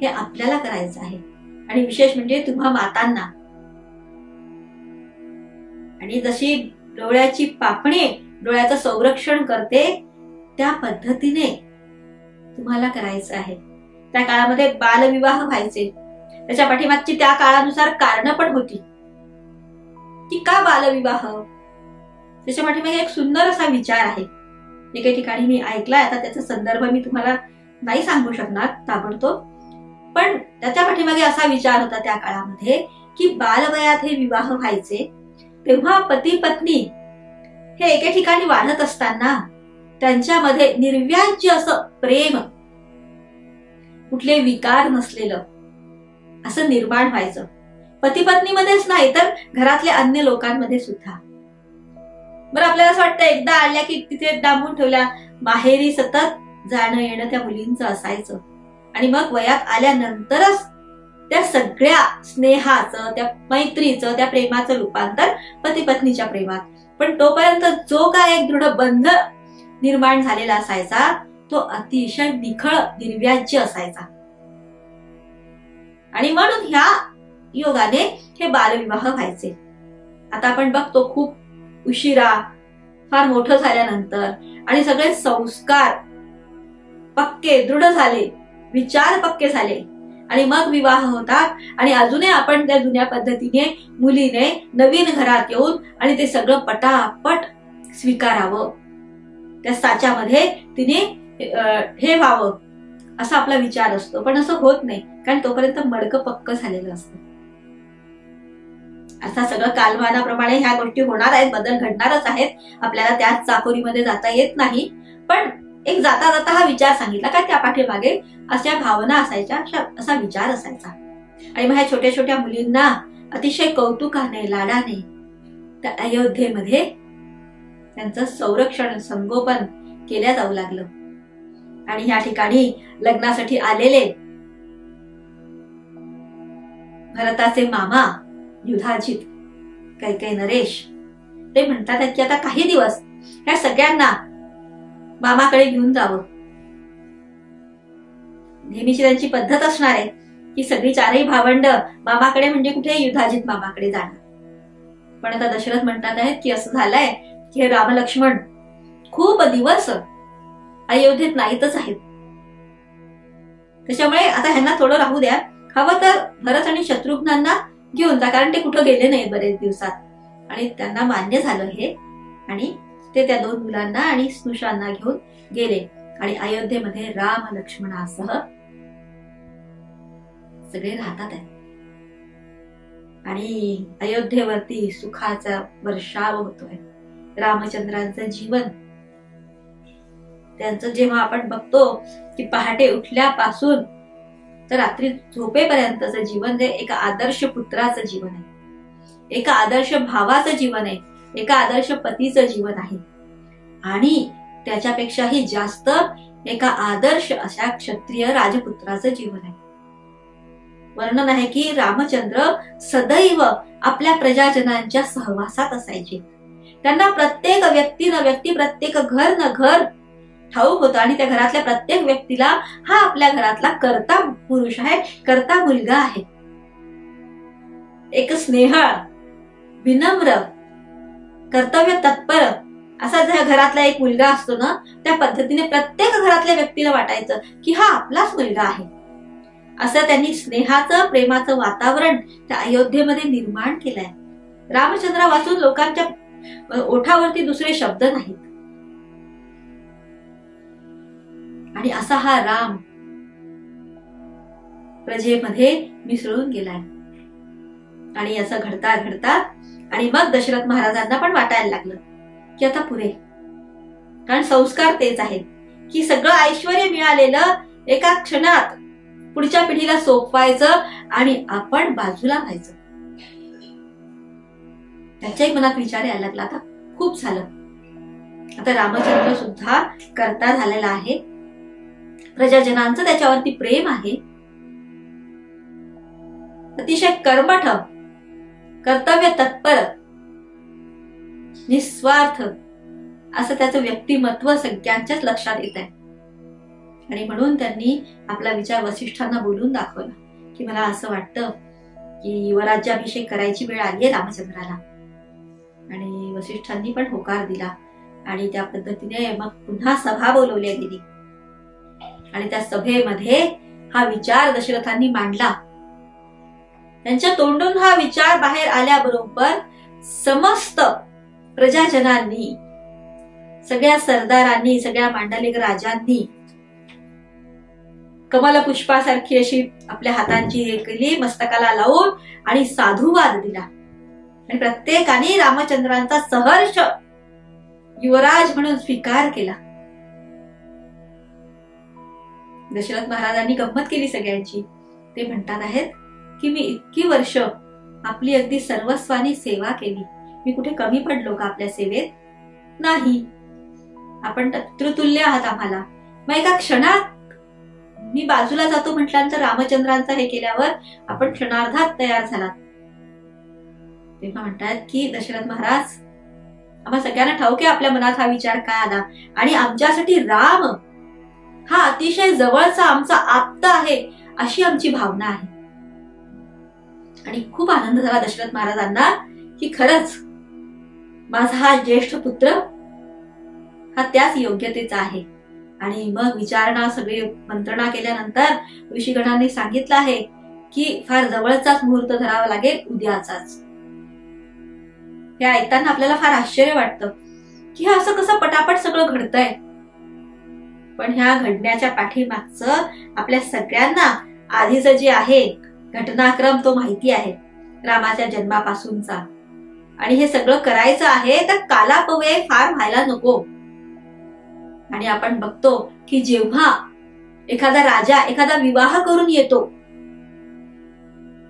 हे आपल्याला करायचं आहे. आणि विशेष म्हणजे तुम्हा मातांना. आणि जशी डोळ्याची पापणी डोळ्याचं संरक्षण करते त्या पद्धतीने तुम्हाला करायचं आहे. त्या काळामध्ये बालविवाह व्हायचे. त्याच्या पाठीमागची त्या काळानुसार कारणं पण होती की का बालविवाह. त्याच्या पाठीमागे एक सुंदर असा विचार आहे. एके ठिकाणी मी ऐकलाय, आता त्याचा संदर्भ मी तुम्हाला नाही सांगू शकणार ताबडतोब, पण त्याच्या पाठीमागे असा विचार होता त्या काळामध्ये की बालवयात हे विवाह व्हायचे तेव्हा पती पत्नी हे एके ठिकाणी वाढत असताना त्यांच्यामध्ये निर्व्याज्य असं प्रेम, कुठले विकार नसलेलं असं निर्माण व्हायचं. पती पत्नीमध्येच नाही तर घरातल्या अन्य लोकांमध्ये सुद्धा. बरं, आपल्याला असं वाटतं एकदा आल्या की तिथे डांबून ठेवल्या, माहेरी सतत जाणं येणं त्या मुलींचं असायचं. आणि मग वयात आल्यानंतरच त्या सगळ्या स्नेहाचं, त्या मैत्रीचं, त्या प्रेमाचं रूपांतर पती पत्नीच्या प्रेमात. पण तोपर्यंत जो काय एक दृढ बंध निर्माण झालेला असायचा तो अतिशय निखळ, निर्व्याज्य असायचा. आणि म्हणून ह्या योगाने हे बालविवाह व्हायचे. आता आपण बघतो खूप उशिरा, फार मोठं झाल्यानंतर आणि सगळे संस्कार पक्के दृढ झाले विचार पक्के झाले आणि मग विवाह होतात. आणि अजूनही आपण त्या जुन्या पद्धतीने मुलीने नवीन घरात येऊन आणि ते सगळं पटापट स्वीकारावं, त्या साच्यामध्ये तिने हे व्हावं असा आपला विचार असतो. पण असं होत नाही, कारण तोपर्यंत मडकं पक्क झालेलं असतं. असा सगळं कालमानाप्रमाणे ह्या गोष्टी होणार आहेत, बदल घडणारच आहेत. आपल्याला त्याच चाकोरीमध्ये जाता येत नाही. पण एक जाता जाता हा विचार सांगितला, काय त्या पाठीमागे अशा भावना असायच्या, असा विचार असायचा. आणि मग ह्या छोट्या छोट्या मुलींना अतिशय कौतुकाने, लाडाने त्या अयोध्येमध्ये त्यांचं संरक्षण, संगोपन केल्या जाऊ लागलं. आणि ह्या ठिकाणी लग्नासाठी आलेले भरताचे मामा युधाजित, कैकेयी नरेश, ते म्हणतात की आता काही दिवस ह्या सगळ्यांना मामाकडे घेऊन जावं. नेहमीची त्यांची पद्धत असणार आहे की सगळी चारही भावंड मामाकडे, म्हणजे कुठे युधाजित मामाकडे जाणार. पण आता दशरथ म्हणतात आहेत की असं झालंय की हे राम लक्ष्मण खूप दिवस अयोध्येत नाहीतच आहेत, त्याच्यामुळे आता ह्यांना थोडं राहू द्या. हवं तर भरत आणि शत्रुघ्नांना घेऊन जा, कारण ते कुठं गेले नाहीत बरेच दिवसात. आणि त्यांना मान्य झालं हे, आणि ते त्या दोन मुलांना आणि स्नुषांना घेऊन गेले. आणि अयोध्येमध्ये राम लक्ष्मणासह सगळे राहतात आहेत. आणि अयोध्येवरती सुखाचा वर्षाव होतोय. रामचंद्रांचं जीवन, त्यांचं जेव्हा आपण बघतो की पहाटे उठल्यापासून तर रात्री झोपेपर्यंतचं जीवन जे एका आदर्श पुत्राचं जीवन आहे, एका आदर्श भावाचं जीवन आहे, एका आदर्श पतीचं जीवन आहे. आणि त्याच्यापेक्षाही जास्त एका आदर्श अशा क्षत्रिय राजपुत्राचं जीवन आहे. वर्णन आहे की रामचंद्र सदैव आपल्या प्रजाजनांच्या सहवासात असायचे. त्यांना प्रत्येक व्यक्ती न व्यक्ती, प्रत्येक घर न घर ठाऊक होतं. आणि त्या घरातल्या प्रत्येक व्यक्तीला हा आपल्या घरातला कर्ता पुरुष आहे, कर्ता मुलगा आहे. एक स्नेहळ, विनम्र, कर्तव्य तत्पर असा ज्या घरातला एक मुलगा असतो ना, त्या पद्धतीने प्रत्येक घरातल्या व्यक्तीला वाटायचं की हा आपलाच मुलगा आहे. असं त्यांनी स्नेहाचं, प्रेमाचं वातावरण त्या अयोध्येमध्ये निर्माण केलंय. रामचंद्रा वाचून लोकांच्या ओठावरती दुसरे शब्द नाहीत. आणि असा हा राम प्रजेमध्ये मिसळून गेलाय. आणि असं घडता घडता आणि मग दशरथ महाराजांना पण वाटायला लागलं की आता पुरे, कारण संस्कार तेच आहेत की सगळं ऐश्वर्य मिळालेलं एका क्षणात पुढच्या पिढीला सोपवायचं आणि आपण बाजूला व्हायचं. त्याच्याही मनात विचार यायला लागला, आता खूप झालं. आता रामचंद्र सुद्धा कर्ता झालेला आहे, प्रजाजनांचं त्याच्यावरती प्रेम आहे, अतिशय कर्मठ, कर्तव्य तत्पर, निस्वार्थ असं त्याचं व्यक्तिमत्व सगळ्यांच्याच लक्षात येत आहे. आणि म्हणून त्यांनी आपला विचार वसिष्ठांना बोलून दाखवला की मला असं वाटतं की युवराज्याभिषेक करायची वेळ आली आहे रामचंद्राला. आणि वसिष्ठांनी पण होकार दिला. आणि त्या पद्धतीने मग पुन्हा सभा बोलवली गेली. आणि त्या सभेमध्ये हा विचार दशरथांनी मांडला. त्यांच्या तोंडून हा विचार बाहेर आल्याबरोबर समस्त प्रजाजनांनी, सगळ्या सरदारांनी, सगळ्या मांडलिक राजांनी कमलपुष्पासारखी अशी आपल्या हातांची हे केली, मस्तकाला लावून आणि साधुवाद दिला. आणि प्रत्येकाने रामचंद्रांचा सहर्ष युवराज म्हणून स्वीकार केला. दशरथ महाराजांनी गंमत केली सगळ्यांची. ते म्हणतात आहेत की मी इतकी वर्ष आपली अगदी सर्वस्वानी सेवा केली, मी कुठे कमी पडलो का आपल्या सेवेत? नाही, आपण पितृतुल्य आहात आम्हाला. मग एका क्षणात मी बाजूला जातो म्हटल्यानंतर रामचंद्रांचा हे केल्यावर आपण क्षणार्धात तयार झालात. तेव्हा म्हणतात की दशरथ महाराज, आम्हा सगळ्यांना ठाऊक आहे आपल्या मनात हा विचार काय आला. आणि आमच्यासाठी राम हा अतिशय जवळचा आमचा आप्त आहे अशी आमची भावना आहे. आणि खूप आनंद झाला दशरथ महाराजांना की खरंच माझा हा ज्येष्ठ पुत्र हा त्याच योग्यतेचा आहे आणि मग विचारणा सगळी मंत्रणा केल्यानंतर ऋषीगणांनी सांगितलं आहे की फार जवळचाच मुहूर्त धरावा लागेल, उद्याचाच. हे ऐकताना आपल्याला फार आश्चर्य वाटतं की हे असं कसं पटापट सगळं घडतंय. पण ह्या घडण्याच्या पाठीमागचं आपल्या सगळ्यांना आधीचं जे आहे घटनाक्रम तो माहिती आहे, रामाच्या जन्मापासूनचा. आणि हे सगळं करायचं आहे तर कालापव्यय फार व्हायला नको. आणि आपण बघतो की जेव्हा एखादा राजा एखादा विवाह करून येतो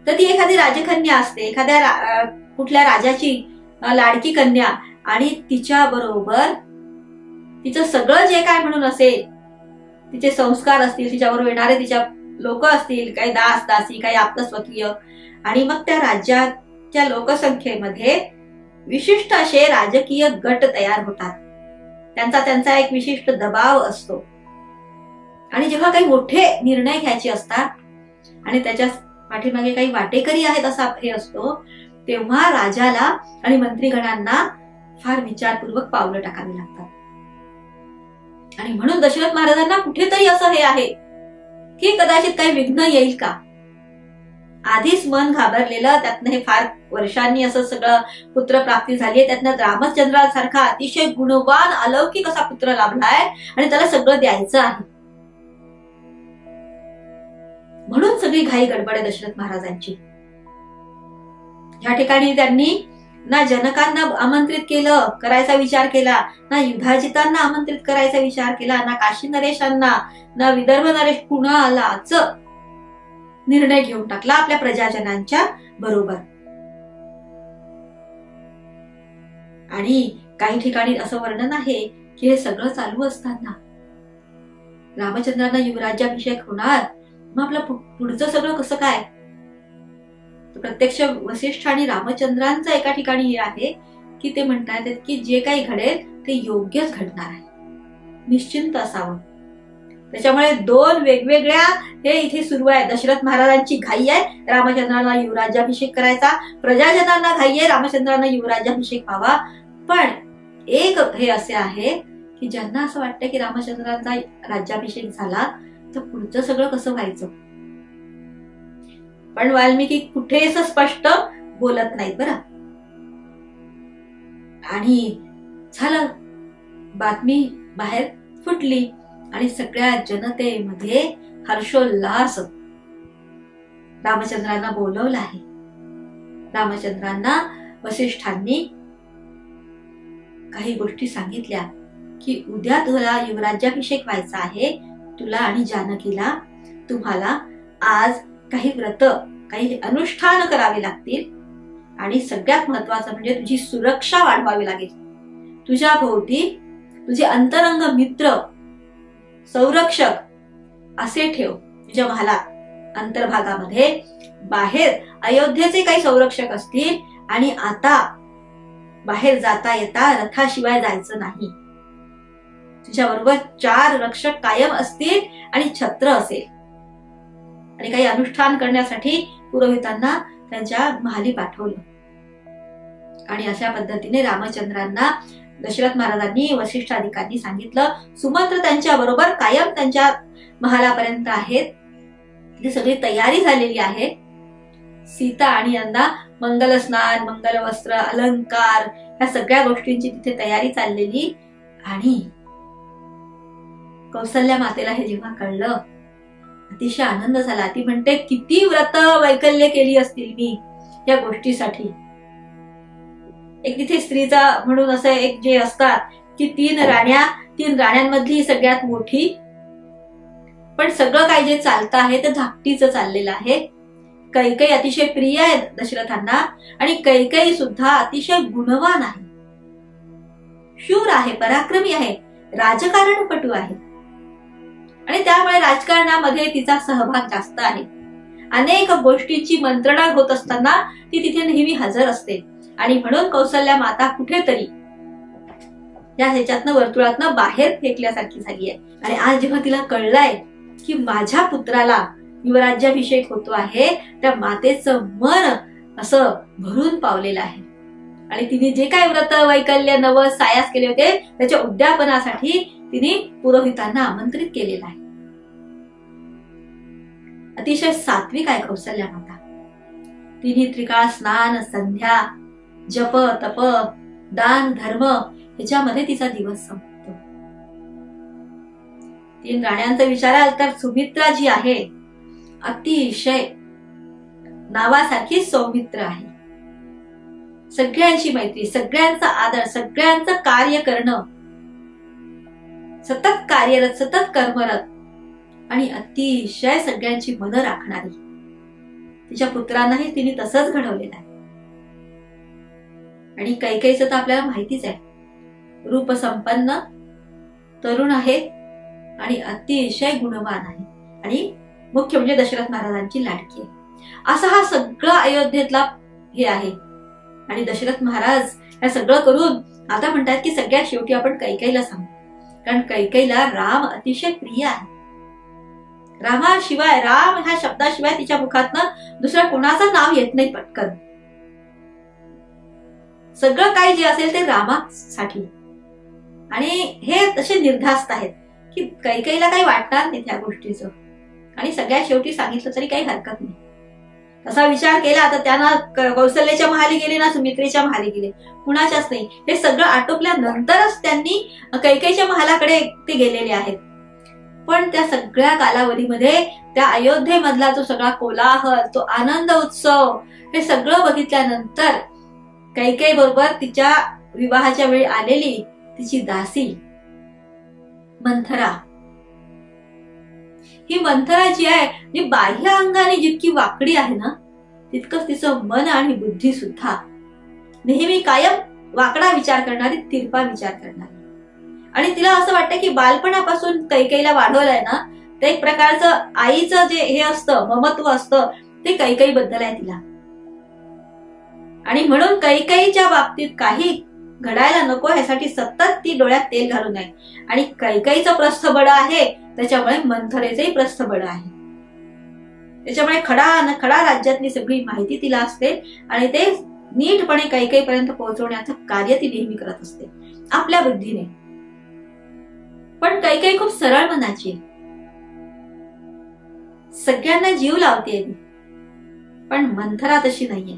तर ती एखादी राजकन्या असते, एखाद्या कुठल्या राजाची लाडकी कन्या, आणि तिच्या बरोबर तिचं सगळं जे काय म्हणून असेल, तिचे संस्कार असतील, तिच्याबरोबर येणारे तिच्या लोक असतील, काही दास दासी, काही आप्तस्वकीय, आणि मग त्या राज्याच्या लोकसंख्येमध्ये विशिष्ट असे राजकीय गट तयार होतात. त्यांचा एक विशिष्ट दबाव असतो. आणि जेव्हा काही मोठे निर्णय घ्यायचे असतात आणि त्याच्या पाठीमागे काही वाटेकरी आहेत असा हे असतो, तेव्हा राजाला आणि मंत्रीगणांना फार विचारपूर्वक पावलं टाकावी लागतात. आणि म्हणून दशरथ महाराजांना कुठेतरी असं हे आहे की कदाचित काही विघ्न येईल का. आधीच मन घाबरलेलं, त्यातनं हे फार वर्षांनी असं सगळं पुत्रप्राप्ती झाली, त्यातनं रामचंद्रासारखा अतिशय गुणवान अलौकिक असा पुत्र लाभलाय आणि त्याला सगळं द्यायचं आहे. म्हणून सगळी घाई गडबड आहे दशरथ महाराजांची. या ठिकाणी त्यांनी ना जनकांना आमंत्रित केलं करायचा विचार केला, ना युधाजितांना आमंत्रित करायचा विचार केला, ना काशी नरेशांना, ना विदर्भ नरेश, कुणालाच निर्णय घेऊन टाकला आपल्या प्रजाजनांच्या बरोबर. आणि काही ठिकाणी असं वर्णन आहे की हे सगळं चालू असताना रामचंद्रांना युवराज्याभिषेक होणार, मग आपलं पुढचं सगळं कसं काय. प्रत्यक्ष वसिष्ठ आणि रामचंद्रांचं एका ठिकाणी हे आहे की ते म्हणतात की जे काही घडेल ते योग्यच घडणार आहे, निश्चिंत असावं. त्याच्यामुळे दोन वेगवेगळ्या हे इथे सुरू आहे. दशरथ महाराजांची घाई आहे रामचंद्रांना युवराज्याभिषेक करायचा, प्रजाजनांना घाई आहे रामचंद्रांना युवराज्याभिषेक व्हावा. पण एक हे असे आहे की ज्यांना असं वाटतं की रामचंद्रांचा राज्याभिषेक झाला तर पुढचं सगळं कसं व्हायचं. पण वाल्मिकी कुठेच स्पष्ट बोलत नाहीत बरं. आणि झालं, बातमी बाहेर फुटली आणि सगळ्या जनतेमध्ये हर्षोल्लास. रामचंद्रांना बोलवलं आहे. रामचंद्रांना वसिष्ठांनी काही गोष्टी सांगितल्या की उद्या तुला युवराज्याभिषेक व्हायचा आहे, तुला आणि जानकीला. तुम्हाला आज काही व्रत, काही अनुष्ठान करावे लागतील आणि सगळ्यात महत्वाचं म्हणजे तुझी सुरक्षा वाढवावी लागेल. तुझ्या भोवती तुझे अंतरंग मित्र, संरक्षक असे ठेव तुझ्या महालात. अंतर्भागामध्ये बाहेर अयोध्येचे काही संरक्षक असतील आणि आता बाहेर जाता येता रथाशिवाय जायचं नाही. तुझ्या बरोबर 4 रक्षक कायम असतील आणि छत्र असेल. आणि काही अनुष्ठान करण्यासाठी पुरोहितांना त्यांच्या महाली पाठवलं. आणि अशा पद्धतीने रामचंद्रांना दशरथ महाराजांनी वसिष्ठाधिकांनी सांगितलं. सुमंत्र त्यांच्या बरोबर कायम त्यांच्या महालापर्यंत आहेत. ती सगळी तयारी झालेली आहे. सीता आणि यांना मंगल स्नान, मंगल वस्त्र, अलंकार ह्या सगळ्या गोष्टींची तिथे तयारी चाललेली. आणि कौसल्या मातेला हे जेव्हा कळलं अतिशय आनंद झाला. ती म्हणते किती व्रत वैकल्य केली असतील मी या गोष्टीसाठी. एक तिथे स्त्रीचा म्हणून असं एक जे असतात की 3 राण्यांमधली सगळ्यात मोठी. पण सगळं काय जे चालतं आहे ते धाकटीचं चाललेलं आहे. कैकेयी अतिशय प्रिय आहे दशरथांना आणि कैकेयी सुद्धा अतिशय गुणवान आहे, शूर आहे, पराक्रमी आहे, राजकारणपटू आहे. आणि त्यामुळे राजकारणामध्ये तिचा सहभाग जास्त आहे. अनेक गोष्टींची मंत्रणा होत असताना ती तिथे नेहमी हजर असते. आणि म्हणून कौसल्या माता कुठेतरी या ह्याच्यातनं वर्तुळातनं बाहेर फेकल्यासारखी झाली आहे. आणि आज जेव्हा तिला कळलंय की माझ्या पुत्राला युवराज्याभिषेक होतो आहे, त्या मातेचं मन असं भरून पावलेलं आहे. आणि तिने जे काही व्रत वैकल्य नवस सायास केले होते त्याच्या उद्यापनासाठी तिने पुरोहितांना आमंत्रित केलेला आहे. अतिशय सात्विक आहे कौसल्या माता. तिने त्रिकाळ स्नान, संध्या, जप, तप, दान, धर्म ह्याच्यामध्ये तिचा दिवस संपतो. 3 राण्यांचा विचाराल तर सुमित्रा जी आहे अतिशय नावासारखी सौमित्र आहे. सगळ्यांची मैत्री, सगळ्यांचा आदर, सगळ्यांचं कार्य करणं, सतत कार्यरत, सतत कर्मरत आणि अतिशय सगळ्यांची मनं राखणारी. तिच्या पुत्रांनाही तिने तसंच घडवलेलं आहे. आणि कैकेयीचं तर आपल्याला माहितीच आहे, रूपसंपन्न तरुण आहे आणि अतिशय गुणवान आहे आणि मुख्य म्हणजे दशरथ महाराजांची लाडकी आहे. असा हा सगळा अयोध्येतला हे आहे. आणि दशरथ महाराज हे सगळं करून आता म्हणतात की सगळ्यात शेवटी आपण कैकेयीला सांगू, कारण कैकेयीला राम अतिशय प्रिय आहे. रामाशिवाय, राम ह्या शब्दाशिवाय तिच्या मुखातनं दुसऱ्या कोणाचं नाव येत नाही पटकन. सगळं काही जे असेल ते रामासाठी. आणि हे तसे निर्धास्त आहेत की कैकेयीला काही वाटणार नाही त्या गोष्टीचं, आणि सगळ्यात शेवटी सांगितलं तरी काही हरकत नाही. तसा विचार केला तर त्यांना कौशल्याच्या महाली गेले ना सुमित्रेच्या महाली गेले, कुणाच्याच नाही. हे सगळं आटोपल्यानंतरच त्यांनी कैकेयीच्या महालाकडे ते गेलेले आहेत. पण त्या सगळ्या कालावधीमध्ये त्या अयोध्येमधला जो सगळा कोलाहल, तो आनंद उत्सव, हे सगळं बघितल्यानंतर कैकेयी बरोबर तिच्या विवाहाच्या वेळी आलेली तिची दासी मंथरा, ही मंथरा जी आहे जी बाह्य अंगाने जितकी वाकडी आहे ना, तितकंच तिचं मन आणि बुद्धी सुद्धा नेहमी कायम वाकडा विचार करणारी, तिरपा विचार करणारी. आणि तिला असं वाटतं की बालपणापासून कैकेयीला वाढवलंय ना, ते एक प्रकारचं आईचं जे हे असतं, ममत्व असतं, ते कैकेयी बद्दल आहे तिला. आणि म्हणून कैकेयीच्या बाबतीत काही घडायला नको ह्यासाठी सतत ती डोळ्यात तेल घालू नये. आणि कैकेयीचं प्रस्थबळ आहे, त्याच्यामुळे मंथरेचंही प्रस्थबळ आहे. त्याच्यामुळे खडा राज्यातली सगळी माहिती तिला असते आणि ते नीटपणे कैकेयीपर्यंत पोहोचवण्याचं कार्य ती नेहमी करत असते आपल्या बुद्धीने. पण कैकेयी खूप सरळ मनाची, सगळ्यांना जीव लावते, पण मंथरा तशी नाहीये.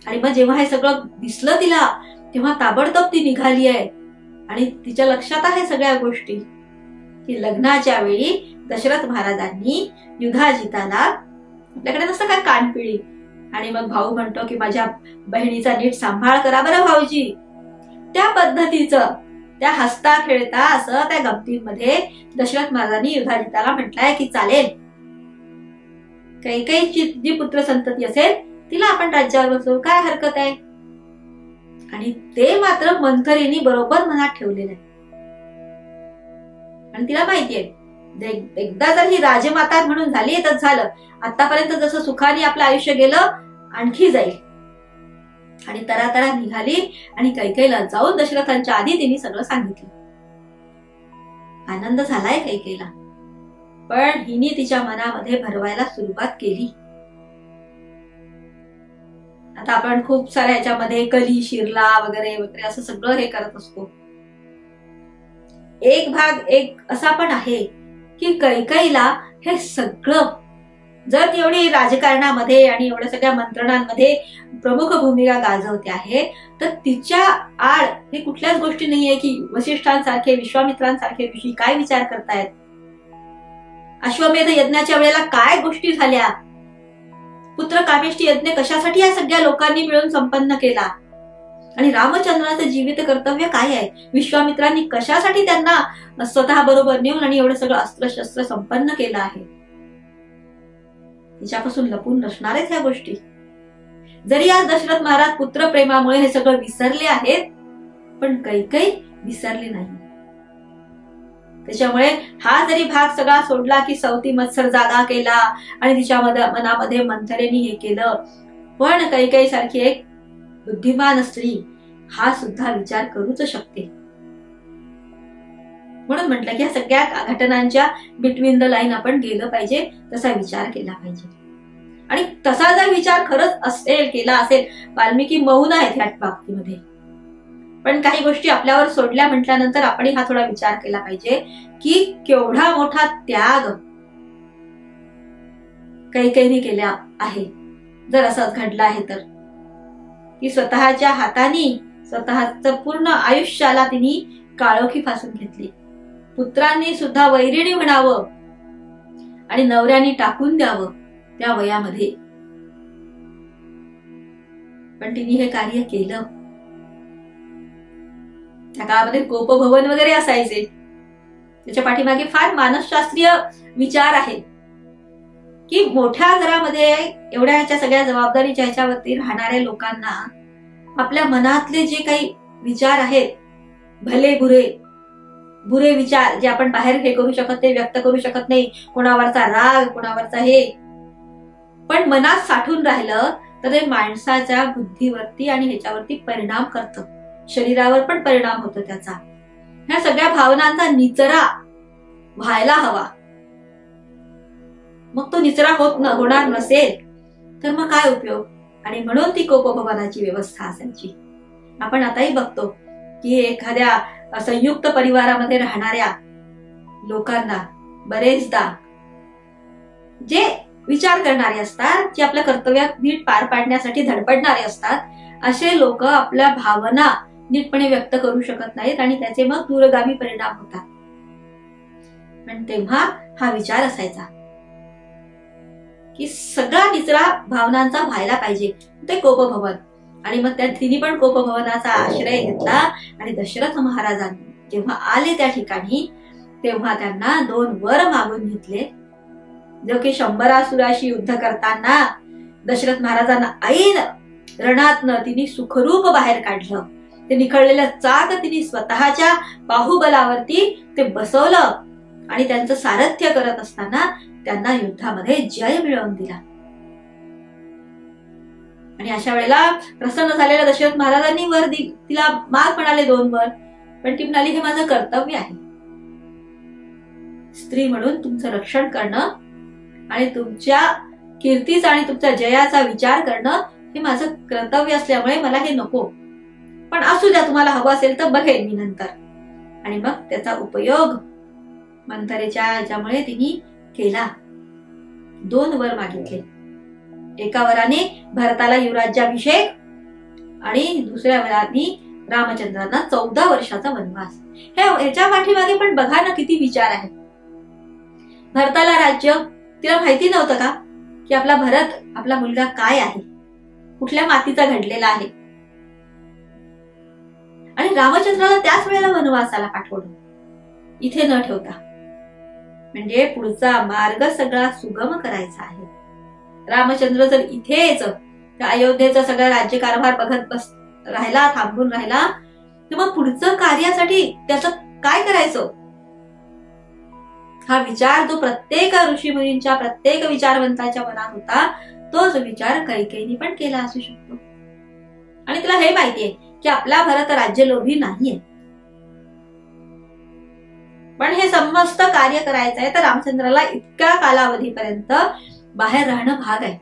आणि मग जेव्हा हे सगळं दिसलं तिला, तेव्हा ताबडतोब ती निघाली आहे. आणि तिच्या लक्षात आहे सगळ्या गोष्टी की लग्नाच्या वेळी दशरथ महाराजांनी युधाजिताला, आपल्याकडे नसतं काय कानपिळी, आणि मग भाऊ म्हणतो की माझ्या बहिणीचा नीट सांभाळ करा बरं भाऊजी, त्या पद्धतीचं, त्या हसता खेळता असं त्या गमतीमध्ये दशरथ महाराजांनी युधाजिताला म्हटलंय की चालेल, कैकेयीची जी पुत्र संतती असेल तिला आपण राज्यावर बसवू, काय हरकत आहे. आणि ते मात्र मंथरेने बरोबर मनात ठेवलेलं आहे. आणि तिला माहितीये एकदा जर ही राजमाता म्हणून झाली तर झालं, आतापर्यंत जसं सुखाने आपलं आयुष्य गेलं आणखी जाईल. आणि तरातरा निघाली आणि कैकेयीला जाऊन दशरथांच्या आधी तिने सगळं सांगितलं. आनंद झालाय कैकेयीला, पण हिने तिच्या मनामध्ये भरवायला सुरुवात केली. आता आपण खूप साऱ्या ह्याच्यामध्ये कली, शिरला वगैरे वगैरे असं सगळं हे करत असतो. एक भाग एक असा पण आहे की कैकेयीला हे सगळं, जर ती एवढी राजकारणामध्ये आणि एवढ्या सगळ्या मंत्रणांमध्ये प्रमुख भूमिका गाजवते आहे, तर तिच्या आड हे कुठल्याच गोष्टी नाहीये की वसिष्ठांसारखे, विश्वामित्रांसारखे ऋषी काय विचार करतायत, अश्वमेध यज्ञाच्या वेळेला काय गोष्टी झाल्या, पुत्र कामेष्टी यज्ञ कशासाठी या सगळ्या लोकांनी मिळून संपन्न केला, आणि रामचंद्राचं जीवित कर्तव्य काय आहे, विश्वामित्रांनी कशासाठी त्यांना स्वतः बरोबर नेऊन आणि एवढं सगळं अस्त्रशस्त्र संपन्न केलं आहे. तिच्यापासून लपून नसणारच ह्या गोष्टी. जरी आज दशरथ महाराज पुत्र प्रेमामुळे हे सगळं विसरले आहेत, पण कैकेयी विसरली नाही. त्याच्यामुळे हा जरी भाग सगळा सोडला की सवती मत्सर जागा केला आणि तिच्या मनामध्ये मंथरेने हे केलं, पण कैकेयी सारखी एक बुद्धिमान स्त्री हा सुद्धा विचार करूच शकते. म्हणून म्हटलं की ह्या सगळ्या घटनांच्या बिटवीन द लाईन आपण गेलं पाहिजे, तसा विचार केला पाहिजे. आणि तसा जर विचार खरंच केला असेल, वाल्मिकी मौन आहेत ह्या बाबतीमध्ये, पण काही गोष्टी आपल्यावर सोडल्या म्हटल्यानंतर आपण हा थोडा विचार केला पाहिजे की केवढा मोठा त्याग कैकेयीने केला आहे. जर असंच घडलं आहे तर ती स्वतःच्या हाताने स्वतःच पूर्ण आयुष्याला तिने काळोखी फासून घेतली. पुत्रांनी सुद्धा वैरिणी म्हणावं आणि नवऱ्याने टाकून द्यावं त्या वयामध्ये, पण तिने हे कार्य केलं. त्या काळामध्ये गोपभवन वगैरे असायचे. त्याच्या पाठीमागे फार मानसशास्त्रीय विचार आहेत की मोठ्या घरामध्ये एवढ्या ह्याच्या सगळ्या जबाबदारीच्या ह्याच्यावरती राहणाऱ्या लोकांना आपल्या मनातले जे काही विचार आहेत, भले बुरे विचार जे आपण बाहेर हे करू शकत नाही, व्यक्त करू शकत नाही, कोणावरचा राग, कोणावरचा हे, पण मनात साठून राहिलं तर ते माणसाच्या बुद्धीवरती आणि ह्याच्यावरती परिणाम करतं, शरीरावर पण परिणाम होतो त्याचा. ह्या सगळ्या भावनांचा निचरा व्हायला हवा. मग तो निचरा होणार नसेल तर मग काय उपयोग? आणि म्हणून ती कोपभवनाची व्यवस्था असायची. आपण आताही बघतो की एखाद्या संयुक्त परिवारामध्ये राहणाऱ्या लोकांना बरेचदा जे विचार करणारे असतात, जे आपल्या कर्तव्यात नीट पार पाडण्यासाठी धडपडणारे असतात, असे लोक आपल्या भावना नीटपणे व्यक्त करू शकत नाहीत आणि त्याचे मग दूरगामी परिणाम होतात. पण तेव्हा हा विचार असायचा की सगळा निचरा भावनांचा व्हायला पाहिजे, ते कोपभवन. आणि मग त्या तिने पण कोपभवनाचा आश्रय घेतला आणि दशरथ महाराजांनी जेव्हा आले त्या ठिकाणी तेव्हा त्यांना 2 वर मागून घेतले. जो की शंभरासुराशी युद्ध करताना दशरथ महाराजांना ऐन रणातनं तिने सुखरूप बाहेर काढलं. ते निखळलेलं चाक तिने स्वतःच्या बाहुबलावरती ते बसवलं आणि त्यांचं सारथ्य करत असताना त्यांना युद्धामध्ये जय मिळवून दिला. आणि अशा वेळेला प्रसन्न झालेल्या दशरथ महाराजांनी वर तिला माग म्हणाले 2 वर, पण ती म्हणाली हे माझं कर्तव्य आहे. स्त्री म्हणून तुमचं रक्षण करणं आणि तुमच्या कीर्तीचा आणि तुमच्या जयाचा विचार करणं हे माझं कर्तव्य असल्यामुळे मला हे नको, पण असू द्या, तुम्हाला हवं असेल तर बघेन मी नंतर. आणि मग त्याचा उपयोग मंथरेच्या ह्याच्यामुळे तिने केला. 2 वर मागितले. एका वराने भरताला युवराज्याभिषेक आणि दुसऱ्या वराने रामचंद्रांना 14 वर्षाचा वनवास. ह्याच्या पाठीमागे पण बघा ना किती विचार आहेत. भरताला राज्य, तिला माहिती नव्हतं का की आपला भरत, आपला मुलगा काय आहे, कुठल्या मातीचा घडलेला आहे. आणि रामचंद्राला त्याच वेळेला वनवासाला पाठवलं इथे न ठेवता, म्हणजे पुढचा मार्ग सगळा सुगम करायचा आहे. रामचंद्र जर इथेच अयोध्येचा सगळा राज्यकारभार बघत राहिला, थांबून राहिला, तर मग पुढचं कार्यासाठी त्याचं काय करायचं? हा विचार जो प्रत्येक ऋषीमुनींच्या, प्रत्येक विचारवंताच्या मनात होता, तोच विचार कैकेयीने पण केला असू शकतो. आणि तिला हे माहितीये की आपला भरत राज्यलोभी नाहीये, पण हे समस्त कार्य करायचं आहे तर रामचंद्राला इतक्या कालावधीपर्यंत बाहेर राहणं भाग आहे.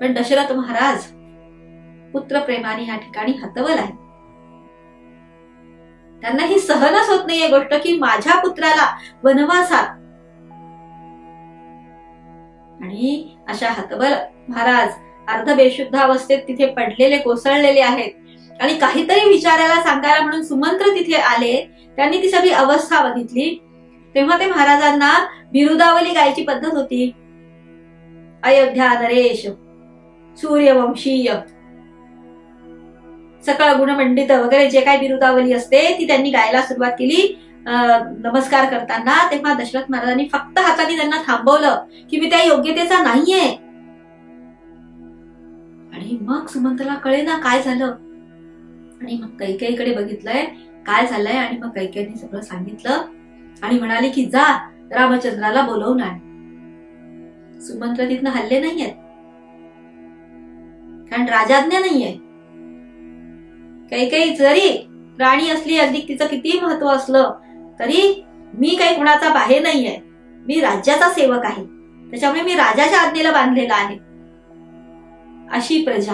पण दशरथ महाराज पुत्र प्रेमाने या ठिकाणी हतबल आहे. त्यांना ही सहनच होत नाहीये गोष्ट की माझ्या पुत्राला वनवासात. आणि अशा हतबल महाराज अर्ध बेशुद्ध अवस्थेत तिथे पडलेले, कोसळलेले आहेत आणि काहीतरी विचारायला सांगायला म्हणून सुमंत्र तिथे आले. त्यांनी ती सगळी अवस्था बघितली. तेव्हा ते महाराजांना बिरुदावली गायची पद्धत होती. अयोध्या नरेश, सूर्यवंशीय, सकळ गुणमंडित वगैरे जे काही बिरुदावली असते ती त्यांनी गायला सुरुवात केली नमस्कार करताना. तेव्हा दशरथ महाराजांनी फक्त हाताने त्यांना थांबवलं की मी त्या योग्यतेचा नाहीये. आणि मग सुमंतला कळेना काय झालं. आणि मग कैकेयीकडे बघितलंय काय झालंय. आणि मग कैकेयीने सगळं सांगितलं आणि म्हणाली की जा रामचंद्राला बोलवून आण. सुमंत्र तिथनं हल्ले नाहीयेत, कारण राजाज्ञा नाहीये. कैकेयी जरी राणी असली, अगदी तिचं किती महत्व असलं तरी मी काही कुणाचा बाहेर नाहीये, मी राज्याचा सेवक आहे, त्याच्यामुळे मी राजाच्या आज्ञेला बांधलेला आहे. अशी प्रजा,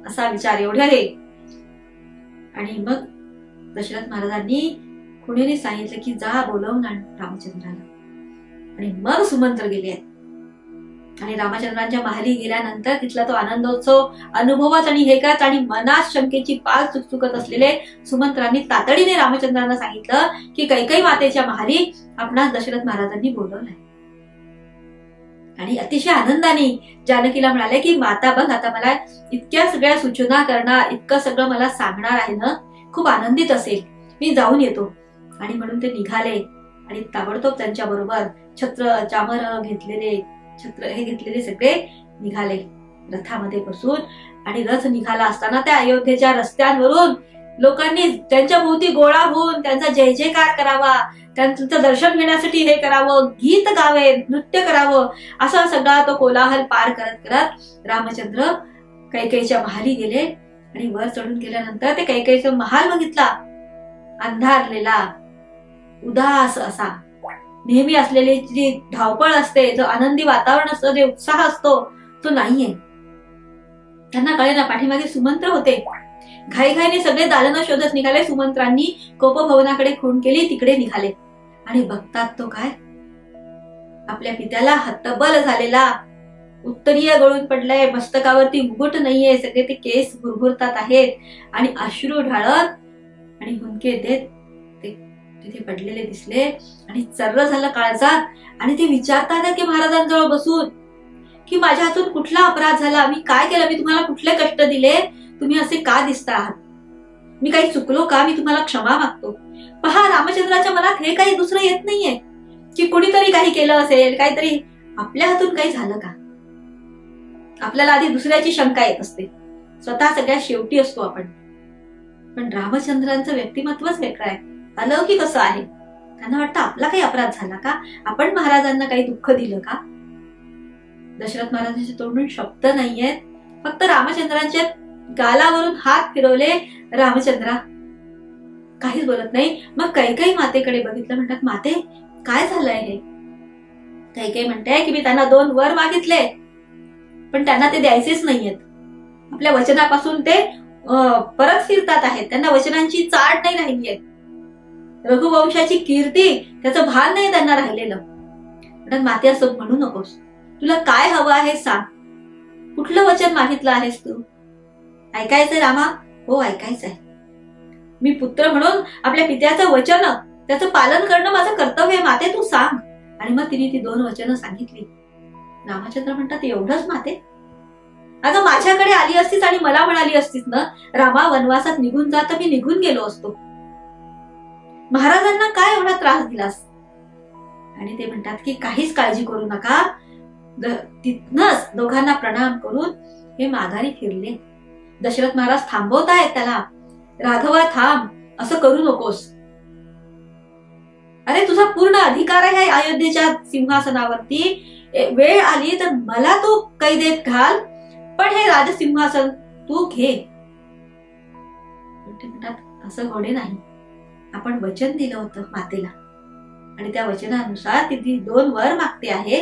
असा विचार एवढं हे आणि मग दशरथ महाराजांनी कुणीने सांगितलं की जा बोलवून आण रामचंद्राला. आणि मग सुमंत्र गेले. आणि रामचंद्रांच्या महाली गेल्यानंतर तिथला तो आनंदोत्सव अनुभवत आणि हे करत आणि मनात शंकेची पाल चुकचुकत असलेले सुमंत्रांनी तातडीने रामचंद्रांना सांगितलं की कैकेयी मातेच्या महाली आपणास दशरथ महाराजांनी बोलवलंय. आणि अतिशय आनंदाने जानकीला म्हणाले की माता बघ, आता मला इतक्या सगळ्या सूचना करणार, इतकं सगळं मला सांगणार आहे ना, खूप आनंदित असेल, मी जाऊन येतो. आणि म्हणून ते निघाले आणि ताबडतोब त्यांच्या बरोबर छत्र चामर घेतलेले हे घेतलेले सगळे निघाले रथामध्ये बसून. आणि रथ निघाला असताना त्या अयोध्येच्या रस्त्यांवरून लोकांनी त्यांच्या भोवती गोळा होऊन त्यांचा जय जयकार करावा, त्यांचं दर्शन घेण्यासाठी हे करावं, गीत गावे, नृत्य करावं, असा सगळा तो कोलाहल पार करत करत रामचंद्र कैकेयीच्या महाली गेले. आणि वर चढून गेल्यानंतर ते कैकेयीचा महाल बघितला. अंधारलेला, उदास असा, नेहमी असलेली जी धावपळ असते, जो आनंदी वातावरण असतं, जे उत्साह असतो, तो नाहीये. त्यांना कळेना पाठीमागे सुमंत्र होते. घाईघाईने सगळे दालनं शोधत निघाले. सुमंत्रांनी कोपभवनाकडे खूण केली, तिकडे निघाले. आणि बघतात तो काय, आपल्या पित्याला हतबल झालेला, उत्तरीय गळून पडलाय, मस्तकावरती मुकुट नाहीये, सगळे ते केस भुरभुरतात आहेत आणि अश्रू ढाळत आणि हुंदके देत ते तिथे पडलेले दिसले. आणि चर्र झालं काळजात. आणि ते विचारतात की महाराजांजवळ बसून की माझ्या हातून कुठला अपराध झाला, मी काय केलं, मी तुम्हाला कुठले कष्ट दिले, तुम्ही असे का दिसता आहात, मी काही चुकलो का, मी तुम्हाला क्षमा मागतो. पहा, रामचंद्राच्या मनात हे काही दुसरं येत नाहीये की कुणीतरी काही केलं असेल, काहीतरी आपल्या हातून काही झालं का. आपल्याला आधी दुसऱ्याची शंका येत असते, स्वतः सगळ्यात शेवटी असतो आपण. पण रामचंद्रांचं व्यक्तिमत्वच वेगळं आहे, अलौकिक असं आहे. त्यांना वाटतं आपला काही अपराध झाला का, आपण महाराजांना काही दुःख दिलं का. दशरथ महाराजांच्या तोंडून शब्द नाहीयेत, फक्त रामचंद्रांच्या गालावरून हात फिरवले. रामचंद्रा काहीच बोलत नाही. मग कैकेयी मातेकडे बघितलं, म्हणतात माते काय झालंय हे. कैकेयी म्हणते की मी त्यांना 2 वर मागितले, पण त्यांना ते द्यायचेच नाहीयेत. आपल्या वचनापासून ते परत फिरतात आहेत, त्यांना वचनांची चाड नाही राहिली आहे. रघुवंशाची कीर्ती, त्याचं भान नाही त्यांना राहिलेलं. म्हणतात माते असं म्हणू नकोस, तुला काय हवं आहे सांग, कुठलं वचन मागितलं आहेस तू. ऐकायचंय रामा. हो ऐकायचंय. मी पुत्र म्हणून आपल्या पित्याचं वचन, त्याचं पालन करणं माझं कर्तव्य आहे माते, तू सांग. आणि मग तिने ती 2 वचनं सांगितली. रामचंद्र म्हणतात एवढंच माते. अगं माझ्याकडे आली असतीस आणि मला म्हणाली असतीस ना, रामा वनवासात निघून जा, तर मी निघून गेलो असतो. महाराजांना काय एवढा त्रास दिलास. आणि ते म्हणतात की काहीच काळजी करू नका. तिथनच दोघांना प्रणाम करून हे माघारी फिरले. दशरथ महाराज थांबवतायत त्याला, राघवा थांब, असं करू नकोस. अरे तुझा पूर्ण अधिकार आहे अयोध्येच्या सिंहासनावरती, वेळ आली तर मला तू कैदेत घाल, पण हे राजसिंहासन तू घे. म्हणतात असं होणे नाही, आपण वचन दिलं होतं मातेला आणि त्या वचनानुसार ती 2 वर मागते आहे.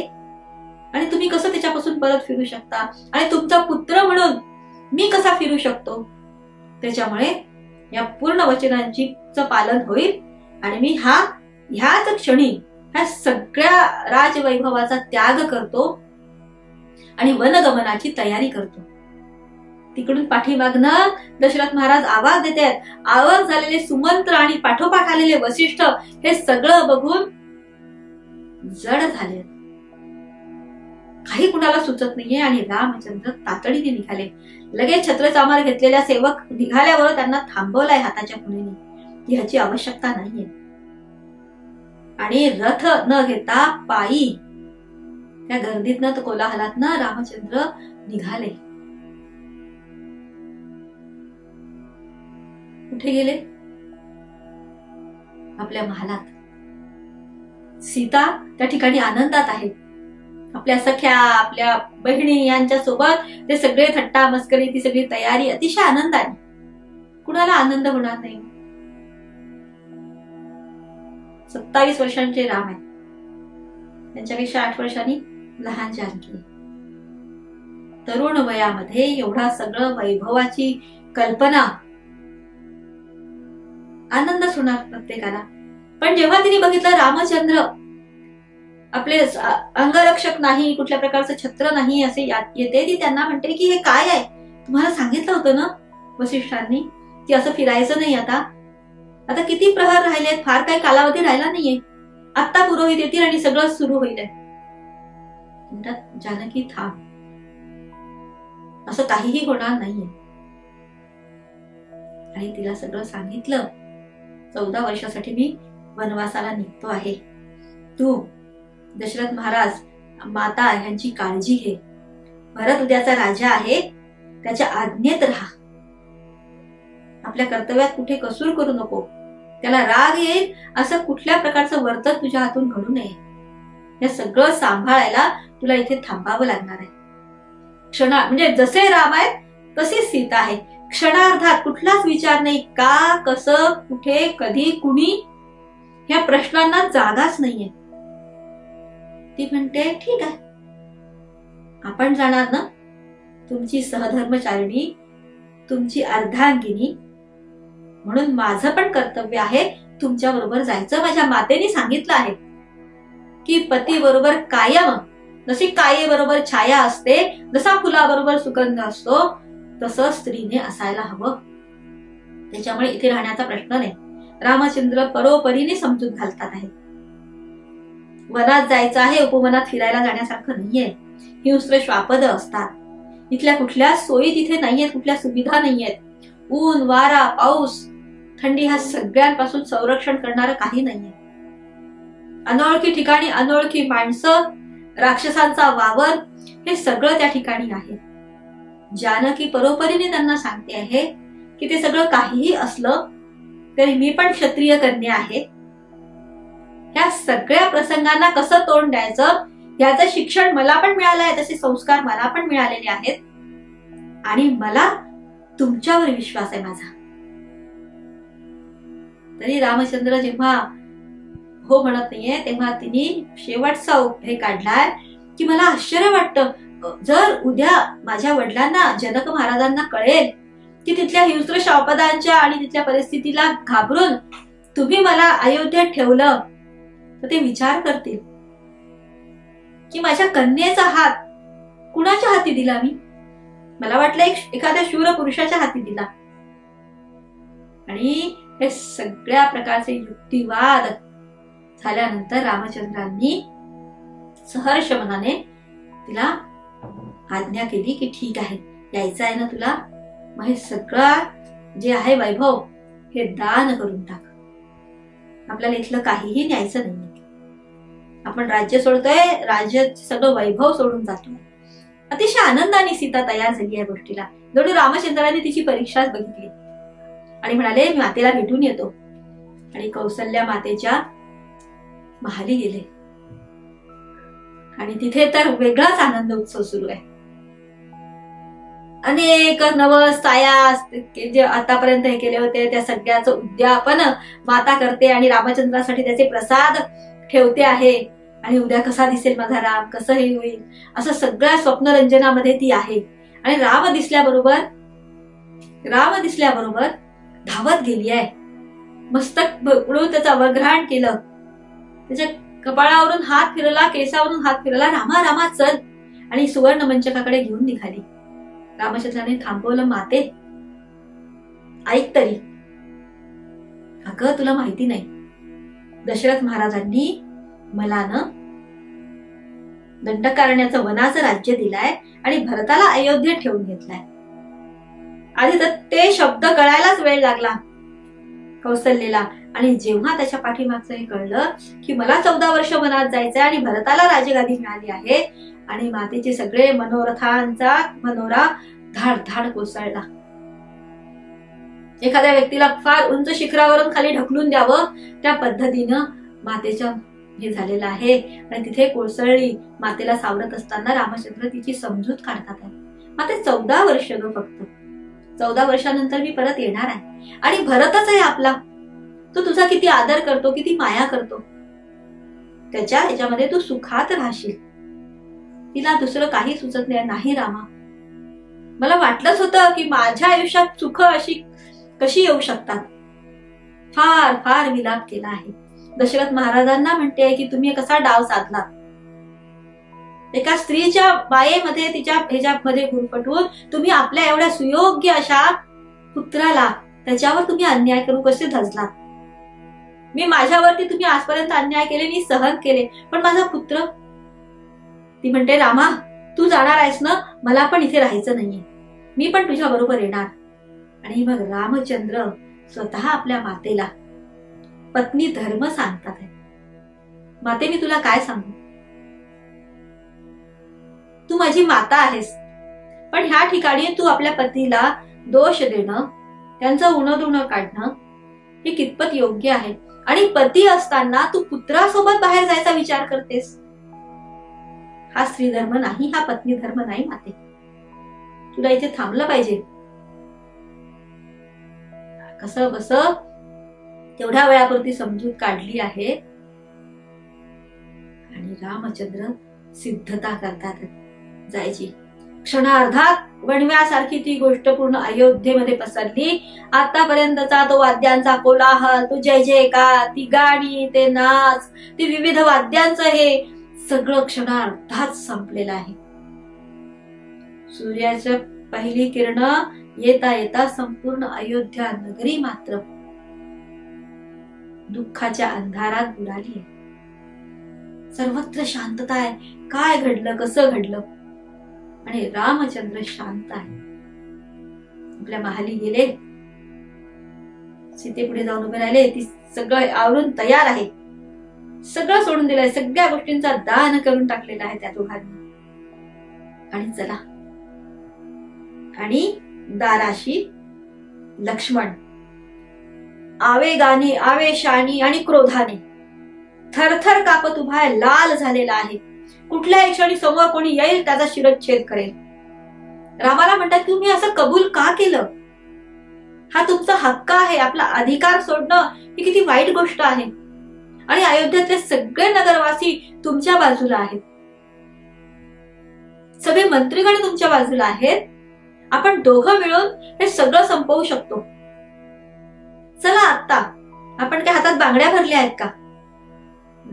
आणि तुम्ही कसं त्याच्यापासून परत फिरू शकता, आणि तुमचा पुत्र म्हणून मी कसा फिरू शकतो. त्याच्यामुळे या पूर्ण वचनांची पालन होईल आणि मी ह्याच क्षणी ह्या सगळ्या राजवैभवाचा त्याग करतो आणि वनगमनाची तयारी करतो. तिकडून पाठीमागनं दशरथ महाराज आवाज देत आहेत. आवाज झालेले सुमंत्र आणि पाठोपाठ आलेले वसिष्ठ हे सगळं बघून जड झाले. काही कुणाला सुचत नाहीये. आणि रामचंद्र तातडीने निघाले. लगेच छत्रचामर घेतलेल्या सेवक निघाल्यावर त्यांना थांबवलाय हाताच्या खुणेने की ह्याची आवश्यकता नाहीये. आणि रथ न घेता पायी त्या गर्दीतनं कोलाहलातनं रामचंद्र निघाले. कुठे गेले. आपल्या महालात. सीता त्या ठिकाणी आनंदात आहेत. आपल्या सख्या, आपल्या बहिणी यांच्या सोबत ते सगळे थट्टा मस्करी, ती सगळी तयारी अतिशय आनंदाने. कुणाला आनंद होणार नाही. 27 वर्षांचे राम आहेत, त्यांच्यापेक्षा 8 वर्षांनी लहान जानकी. तरुण वयामध्ये एवढा सगळं वैभवाची कल्पना आनंदच होणार प्रत्येकाला. पण जेव्हा तिने बघितलं रामचंद्र आपले अंगरक्षक नाही, कुठल्या प्रकारचं छत्र नाही असे येते, ती त्यांना म्हणते की हे काय आहे, तुम्हाला सांगितलं होतं ना वसिष्ठांनी की असं फिरायचं नाही. आता किती प्रहर राहिलेत, फार काही कालावधी राहिला नाहीये, आत्ता पुरोहित येतील आणि सगळं सुरू होईल. म्हणतात जानकी थांब, असं काहीही होणार नाहीये. आणि तिला सगळं सांगितलं, 14 वर्षासाठी मी वनवासाला निघतो आहे, तू दशरथ महाराज माता यांची काळजी घे, भरत उद्याचा राजा आहे, त्याच्या आज्ञेत राहा, आपल्या कर्तव्यात कुठे कसूर करू नको, त्याला राग येईल असं कुठल्या प्रकारचं वर्तन तुझ्या हातून घडू नये, हे सगळं सांभाळायला तुला इथे थांबावं लागणार आहे. म्हणजे जसे राम आहेत तशीच सीता आहे, क्षणार्धात कुठलाच विचार नाही, का कसं कुठे कधी कुणी ह्या प्रश्नांना जागाच नाहीये. ती म्हणते ठीक आहे, आपण जाणार ना, तुमची सहधर्मचारिणी, तुमची अर्धांगिनी, म्हणून माझं पण कर्तव्य आहे तुमच्या बरोबर जायचं. माझ्या मातेने सांगितलं आहे की पती बरोबर कायम, जशी कायेबरोबर छाया असते, जसा फुलाबरोबर सुगंध असतो, तसं स्त्रीने असायला हवं. त्याच्यामुळे इथे राहण्याचा प्रश्न नाही. रामचंद्र परोपरीने समजूत घालतात आहे, वनात जायचं आहे, उपवनात फिरायला जाण्यासारखं नाहीये, हिंस्र श्वापद असतात, इथल्या कुठल्या सोयी तिथे नाहीयेत, कुठल्या सुविधा नाहीयेत, ऊन वारा पाऊस थंडी ह्या सगळ्यांपासून संरक्षण करणारं काही नाहीये. अनोळखी ठिकाणी अनोळखी माणसं, राक्षसांचा वावर, हे सगळं त्या ठिकाणी आहे. जानकी परोपरीने त्यांना सांगते आहे की ते सगळं काहीही असलं तरी मी पण क्षत्रिय कन्या आहे, ह्या सगळ्या प्रसंगांना कसं तोंड द्यायचं याचं शिक्षण मला पण मिळालं आहे, तसे संस्कार मला पण मिळालेले आहेत, आणि मला तुमच्यावर विश्वास आहे माझा. तरी रामचंद्र जेव्हा हो म्हणत नाहीये तेव्हा तिने शेवटचा हे काढलाय की मला आश्चर्य वाटतं, जर उद्या माझ्या वडिलांना जनक महाराजांना कळेल की तिथल्या हिंस्र शापदांच्या आणि तिथल्या परिस्थितीला घाबरून तुम्ही मला अयोध्येत ठेवलं, तर ते विचार करतील की माझ्या कन्येचा हात कुणाच्या हाती दिला मी, मला वाटलं एखाद्या शूर पुरुषाच्या हाती दिला. आणि हे सगळ्या प्रकारचे युक्तिवाद झाल्यानंतर रामचंद्रांनी सहर्ष मनाने तिला आज्ञा केली की ठीक आहे, यायचं आहे ना तुला, मग हे सगळं जे आहे वैभव हे दान करून टाक, आपल्याला इथलं काहीही न्यायचं नाही, आपण राज्य सोडतोय, राज्य सगळं वैभव सोडून जातोय. अतिशय आनंदाने सीता तयार झाली या गोष्टीला. जणू रामचंद्राने तिची परीक्षाच बघितली आणि म्हणाले मी मातेला भेटून येतो, आणि कौसल्या मातेच्या महाली गेले. आणि तिथे तर वेगळाच आनंद उत्सव सुरू आहे. अनेक नवस साया जे आतापर्यंत हे केले होते त्या सगळ्याचं उद्यापन माता करते आणि रामचंद्रासाठी त्याचे प्रसाद ठेवते आहे. आणि उद्या कसा दिसेल माझा राम, कसं हे होईल, असं सगळ्या स्वप्नरंजनामध्ये ती आहे. आणि राम दिसल्याबरोबर धावत गेली आहे, मस्तक उडवून त्याचा वग्रहण केलं, त्याच्या कपाळावरून हात फिरला, केसावरून हात फिरला, रामा रामा चल, आणि सुवर्ण मंचकाकडे घेऊन निघाली. रामचंद्राने थांबवलं, माते ऐक तरी, अगं तुला माहिती नाही, दशरथ महाराजांनी मला न दंडकारण्याचं वनाचं राज्य दिलाय आणि भरताला अयोध्येत ठेवून घेतलाय. आधी तर ते शब्द कळायलाच वेळ लागला कौसल्येला, आणि जेव्हा त्याच्या पाठीमागचं हे कळलं की मला 14 वर्ष वनात जायचंय आणि भरताला राजगादी मिळाली आहे, आणि मातेचे सगळे मनोरथांचा मनोरा धाड धाड कोसळला. एखाद्या व्यक्तीला फार उंच शिखरावरून खाली ढकलून द्यावं त्या पद्धतीनं मातेच्या हे झालेलं आहे. आणि तिथे कोसळली. मातेला सावरत असताना रामचंद्र तिची समजूत काढतात आहे. माते 14 वर्ष ग, फक्त 14 वर्षानंतर मी परत येणार आहे, आणि भरतच आहे आपला, तो तुझा किती आदर करतो, किती माया करतो, त्याच्या ह्याच्यामध्ये तू सुखात राहशील. तिला दुसरं काही सुचत नाही रामा, मला वाटलंच होतं की माझ्या आयुष्यात सुख अशी कशी येऊ शकतात, फार फार विलाप केला आहे. दशरथ महाराजांना म्हणते की तुम्ही कसा डाव साधला. एका स्त्रीच्या बायेमध्ये तिच्या ह्याच्यामध्ये गुरफटवून तुम्ही आपल्या एवढ्या सुयोग्य अशा पुत्राला त्याच्यावर तुम्ही अन्याय करू कसे धजलात. मी माझ्यावरती तुम्ही आजपर्यंत अन्याय केले, मी सहन केले, पण माझा पुत्र. ती म्हणते रामा तू जाणार आहेस ना, मला पण इथे राहायचं नाहीये, मी पण तुझ्या बरोबर येणार. आणि मग रामचंद्र स्वतः आपल्या मातेला पत्नी धर्म सांगतात आहे. माते मी तुला काय सांगू, तू माझी माता आहेस, पण ह्या ठिकाणी तू आपल्या पतीला दोष देणं, त्यांचं उणं काढणं हे कितपत योग्य आहे. आणि पती असताना तू पुत्रासोबत बाहेर जायचा विचार करतेस, हा स्त्री धर्म नाही, हा पत्नी धर्म नाही माते, तुला इथे थांबलं पाहिजे. कसं बस तेवढ्या वेळापुरती समजूत काढली आहे आणि रामचंद्र सिद्धता करतात जायची. क्षणार्धात वणव्यासारखी ती गोष्ट पूर्ण अयोध्येमध्ये पसरली. आतापर्यंतचा तो वाद्यांचा कोलाहल, तो जय जयकार, ती गाणी, ते नाच, ती विविध वाद्यांचं हे सगळं क्षणार्धात संपलेलं आहे. सूर्याच्या पहिली किरण येता येता संपूर्ण अयोध्या नगरी मात्र दुःखाच्या अंधारात बुडाली आहे. सर्वत्र शांतता आहे. काय घडलं, कसं घडलं, आणि रामचंद्र शांत आहे. आपल्या महाली गेले, सीतेपुढे जाऊन उभे राहिले, ती सगळं आवरून तयार आहे, सगळं सोडून दिलंय, सगळ्या गोष्टींचा दान करून टाकलेला आहे त्या दोघांनी. आणि चला, आणि दाराशी लक्ष्मण आवेगाने, आवेशाने आणि क्रोधाने थरथर कापत उभा आहे, लाल झालेला आहे. कुठल्याही क्षणी समोर कोणी येईल त्याचा शिरच्छेद करेल. रामाला म्हणतात तुम्ही असं कबूल का केलं, हा तुमचा हक्क आहे, आपला अधिकार सोडणं ही किती वाईट गोष्ट आहे. आणि अयोध्येतले सगळे नगरवासी तुमच्या बाजूला आहेत, सगळे मंत्रीगण तुमच्या बाजूला आहेत. आपण दोघं मिळून हे सगळं संपवू शकतो. चला आत्ता, आपण काय हातात बांगड्या भरल्या आहेत का.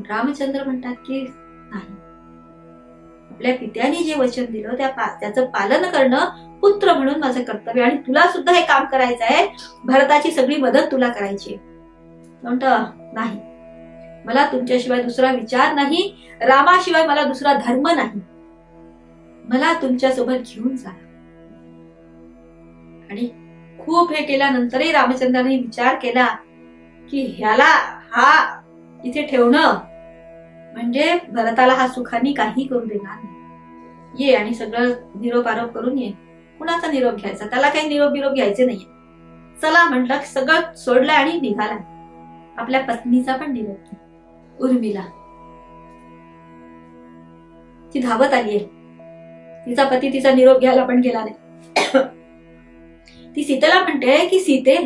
रामचंद्र म्हणतात की नाही, आपल्या पित्याने जे वचन दिलं त्याचं पालन करणं पुत्र म्हणून माझं कर्तव्य, आणि तुला सुद्धा हे काम करायचं आहे, भरताची सगळी मदत तुला करायची. म्हणतं नाही, मला तुमच्याशिवाय दुसरा विचार नाही, रामाशिवाय मला दुसरा धर्म नाही, मला तुमच्यासोबत घेऊन जा. आणि खूप हे केल्यानंतरही रामचंद्राने विचार केला की ह्याला हा इथे ठेवणं म्हणजे भरताला हा सुखाने काही करू देणार नाही. ये आणि सगळं निरोप आरोप करून ये. कुणाचा निरोप घ्यायचा, त्याला काही निरोप बिरोप घ्यायचे नाहीये. चला म्हटलं, सगळं सोडलं आणि निघाला. आपल्या पत्नीचा पण निरोप, उर्मिला ती धावत आलीये. तिचा पती तिचा निरोप घ्यायला पण गेला नाही. ती सीतेला म्हणते की सीते,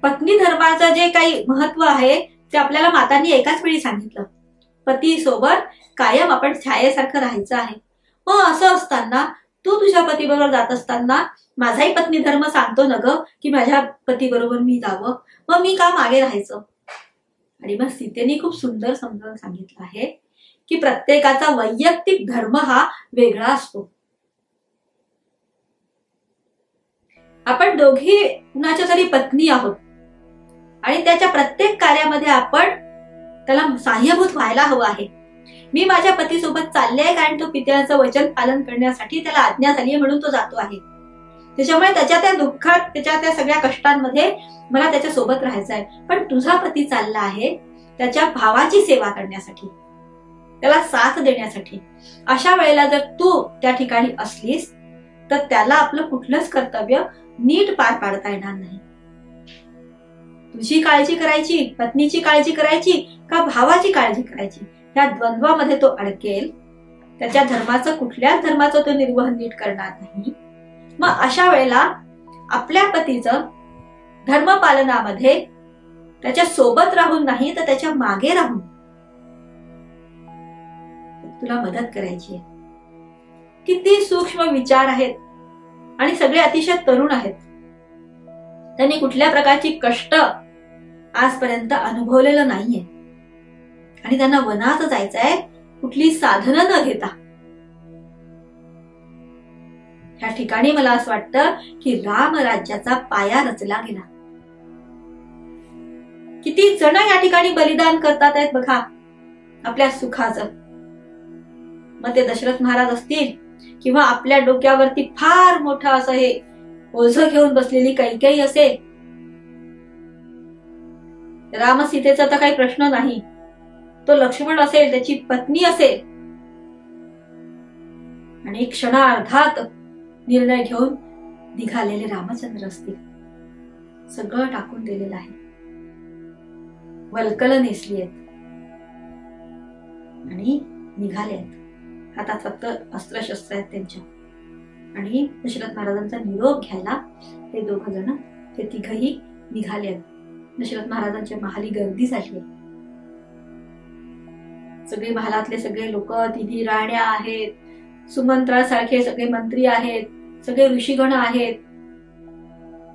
पत्नी धर्माचं जे काही महत्व आहे ते आपल्याला मातांनी एकाच वेळी सांगितलं. पती सोबत कायम आपण छायेसारखं राहायचं आहे. मग असं असताना तू तुझ्या पती बरोबर जात असताना माझाही पत्नी धर्म सांगतो न ग की माझ्या पती बरोबर मी जावं, मग मी का मागे राहायचं. आणि मग सीतेने खूप सुंदर समजावून सांगितलं आहे की प्रत्येकाचा वैयक्तिक धर्म हा वेगळा असतो. आपण दोघी कुणाच्या तरी पत्नी आहोत आणि त्याच्या प्रत्येक कार्यामध्ये आपण त्याला सहाय्यभूत व्हायला हवं आहे. मी माझ्या पतीसोबत चालले आहे कारण तो पित्याचं वचन पालन करण्यासाठी त्याला आज्ञा झाली आहे म्हणून तो जातो आहे. त्याच्यामुळे त्याच्या त्या दुःखात, त्याच्या त्या सगळ्या कष्टांमध्ये मला त्याच्या सोबत राहायचं आहे. पण तुझा पती चालला आहे त्याच्या भावाची सेवा करण्यासाठी, त्याला साथ देण्यासाठी. अशा वेळेला जर तू त्या ठिकाणी असलीस तर त्याला आपलं कुठलंच कर्तव्य नीट पार पाडता येणार नाही. तुझी काळजी करायची, पत्नीची काळजी करायची का भावाची काळजी करायची, या द्वंद्वामध्ये तो अडकेल. त्याच्या धर्माचं, कुठल्याच धर्माचं तो निर्वहन नीट करणार नाही. मग अशा वेळेला आपल्या पतीचं धर्मपालनामध्ये त्याच्या सोबत राहून नाही तर त्याच्या मागे राहून तुला मदत करायची आहे. किती सूक्ष्म विचार आहेत आणि सगळे अतिशय तरुण आहेत. त्यांनी कुठल्या प्रकारची कष्ट आजपर्यंत अनुभवलेलं नाहीये आणि त्यांना वनात जायचंय कुठली साधनं न घेता. ह्या ठिकाणी मला असं वाटतं की रामराज्याचा पाया रचला गेला. किती जण या ठिकाणी बलिदान करतात आहेत बघा आपल्या सुखाचं. मग ते दशरथ महाराज असतील किंवा आपल्या डोक्यावरती फार मोठं असं हे ओझं घेऊन बसलेली कैकेयी असेल. रामसीतेचा तर काही प्रश्न नाही. तो लक्ष्मण असेल, त्याची पत्नी असेल आणि क्षणार्धात निर्णय घेऊन निघालेले रामचंद्र असतील. सगळं टाकून दिलेलं आहे. वल्कल नेसली आहेत आणि निघाले आहेत. हातात फक्त अस्त्रशस्त्र आहेत त्यांच्या. आणि दशरथ महाराजांचा निरोप घ्यायला ते दोघ जण, ते तिघही निघाले आहेत. दशरथ महाराजांच्या महाली गर्दी झाली आहे. सगळे महालातले सगळे लोक, तिन्ही राण्या आहेत, सुमंत्रासारखे सगळे मंत्री आहेत, सगळे ऋषीगण आहेत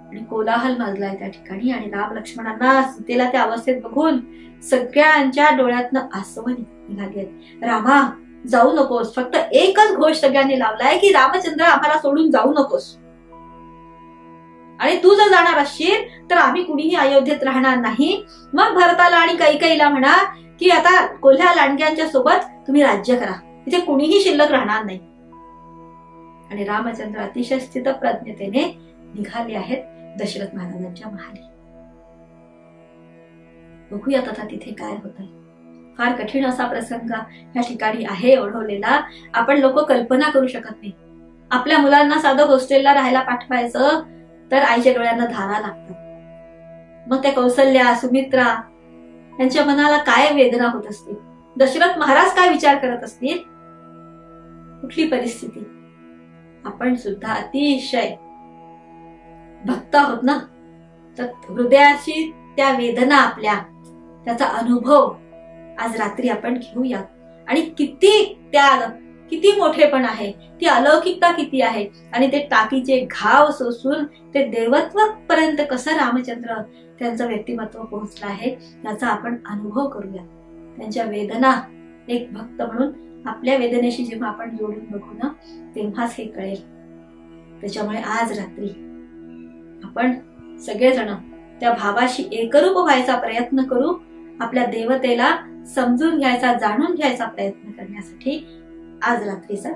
आणि कोलाहल माजलाय त्या ठिकाणी. आणि राम लक्ष्मणांना सीतेला त्या अवस्थेत बघून सगळ्यांच्या डोळ्यातनं आसवं निघाली आहेत. रामा जाऊ नकोस. फक्त एकच घोष सगळ्यांनी लावलाय की रामचंद्र आम्हाला सोडून जाऊ नकोस. आणि तू जर जाणार असशील तर आम्ही कुणीही अयोध्येत राहणार नाही. मग भरताला आणि कैकेयीला म्हणा की आता कोल्ह्या लांडग्यांच्या सोबत तुम्ही राज्य करा. तिथे कुणीही शिल्लक राहणार नाही. आणि रामचंद्र अतिशय स्थितप्रज्ञतेने निघाले आहेत दशरथ महाराजांच्या महाली. बघूयात आता तिथे काय होत आहे. फार कठीण असा प्रसंग या ठिकाणी आहे ओढवलेला. आपण लोक कल्पना करू शकत नाही. आपल्या मुलांना साधं हॉस्टेलला राहायला पाठवायचं तर आईच्या डोळ्यांना धारा लागतात. मग त्या कौसल्या, सुमित्रा यांच्या मनाला काय वेदना होत असतील. दशरथ महाराज काय विचार करत असतील. कुठली परिस्थिती. आपण सुद्धा अतिशय भक्त आहोत ना, तर हृदयाची त्या वेदना आपल्या, त्याचा अनुभव आज रात्री आपण घेऊयात. आणि किती त्याग, किती मोठेपण आहे, ती अलौकिकता किती आहे. आणि ते टाकीचे घाव सोसून ते देवत्व पर्यंत कसं रामचंद्र त्यांचं व्यक्तिमत्व पोहोचलं आहे याचा आपण अनुभव करूया. त्यांच्या वेदना एक भक्त म्हणून आपल्या वेदनेशी जेव्हा आपण जोडून बघू ना, तेव्हाच हे कळेल. त्याच्यामुळे आज रात्री आपण सगळेजण त्या भावाशी एकरूप व्हायचा प्रयत्न करू. आपल्या देवतेला समजून घ्यायचा, जाणून घ्यायचा प्रयत्न करण्यासाठी आज रात्रीचा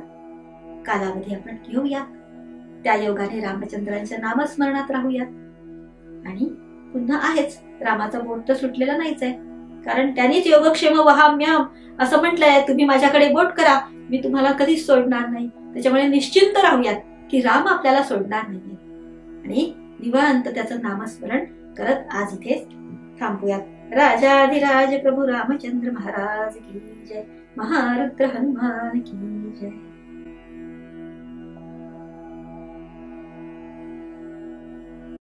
कालावधी आपण घेऊया. त्या योगाने रामचंद्रांच्या नामस्मरणात राहूयात. आणि पुन्हा आहेच, रामाचा बोट तर सुटलेला नाहीच आहे. कारण त्यांनीच योगक्षेम वहाम्यम असं म्हटलंय, तुम्ही माझ्याकडे बोट करा, मी तुम्हाला कधीच सोडणार नाही. त्याच्यामुळे निश्चिंत राहूयात की राम आपल्याला सोडणार नाहीये. आणि निवांत त्याचं नामस्मरण करत आज इथे थांबूयात. राजाधिराज प्रभू रामचंद्र महाराज की जय. महारुद्र हनुमान की जय.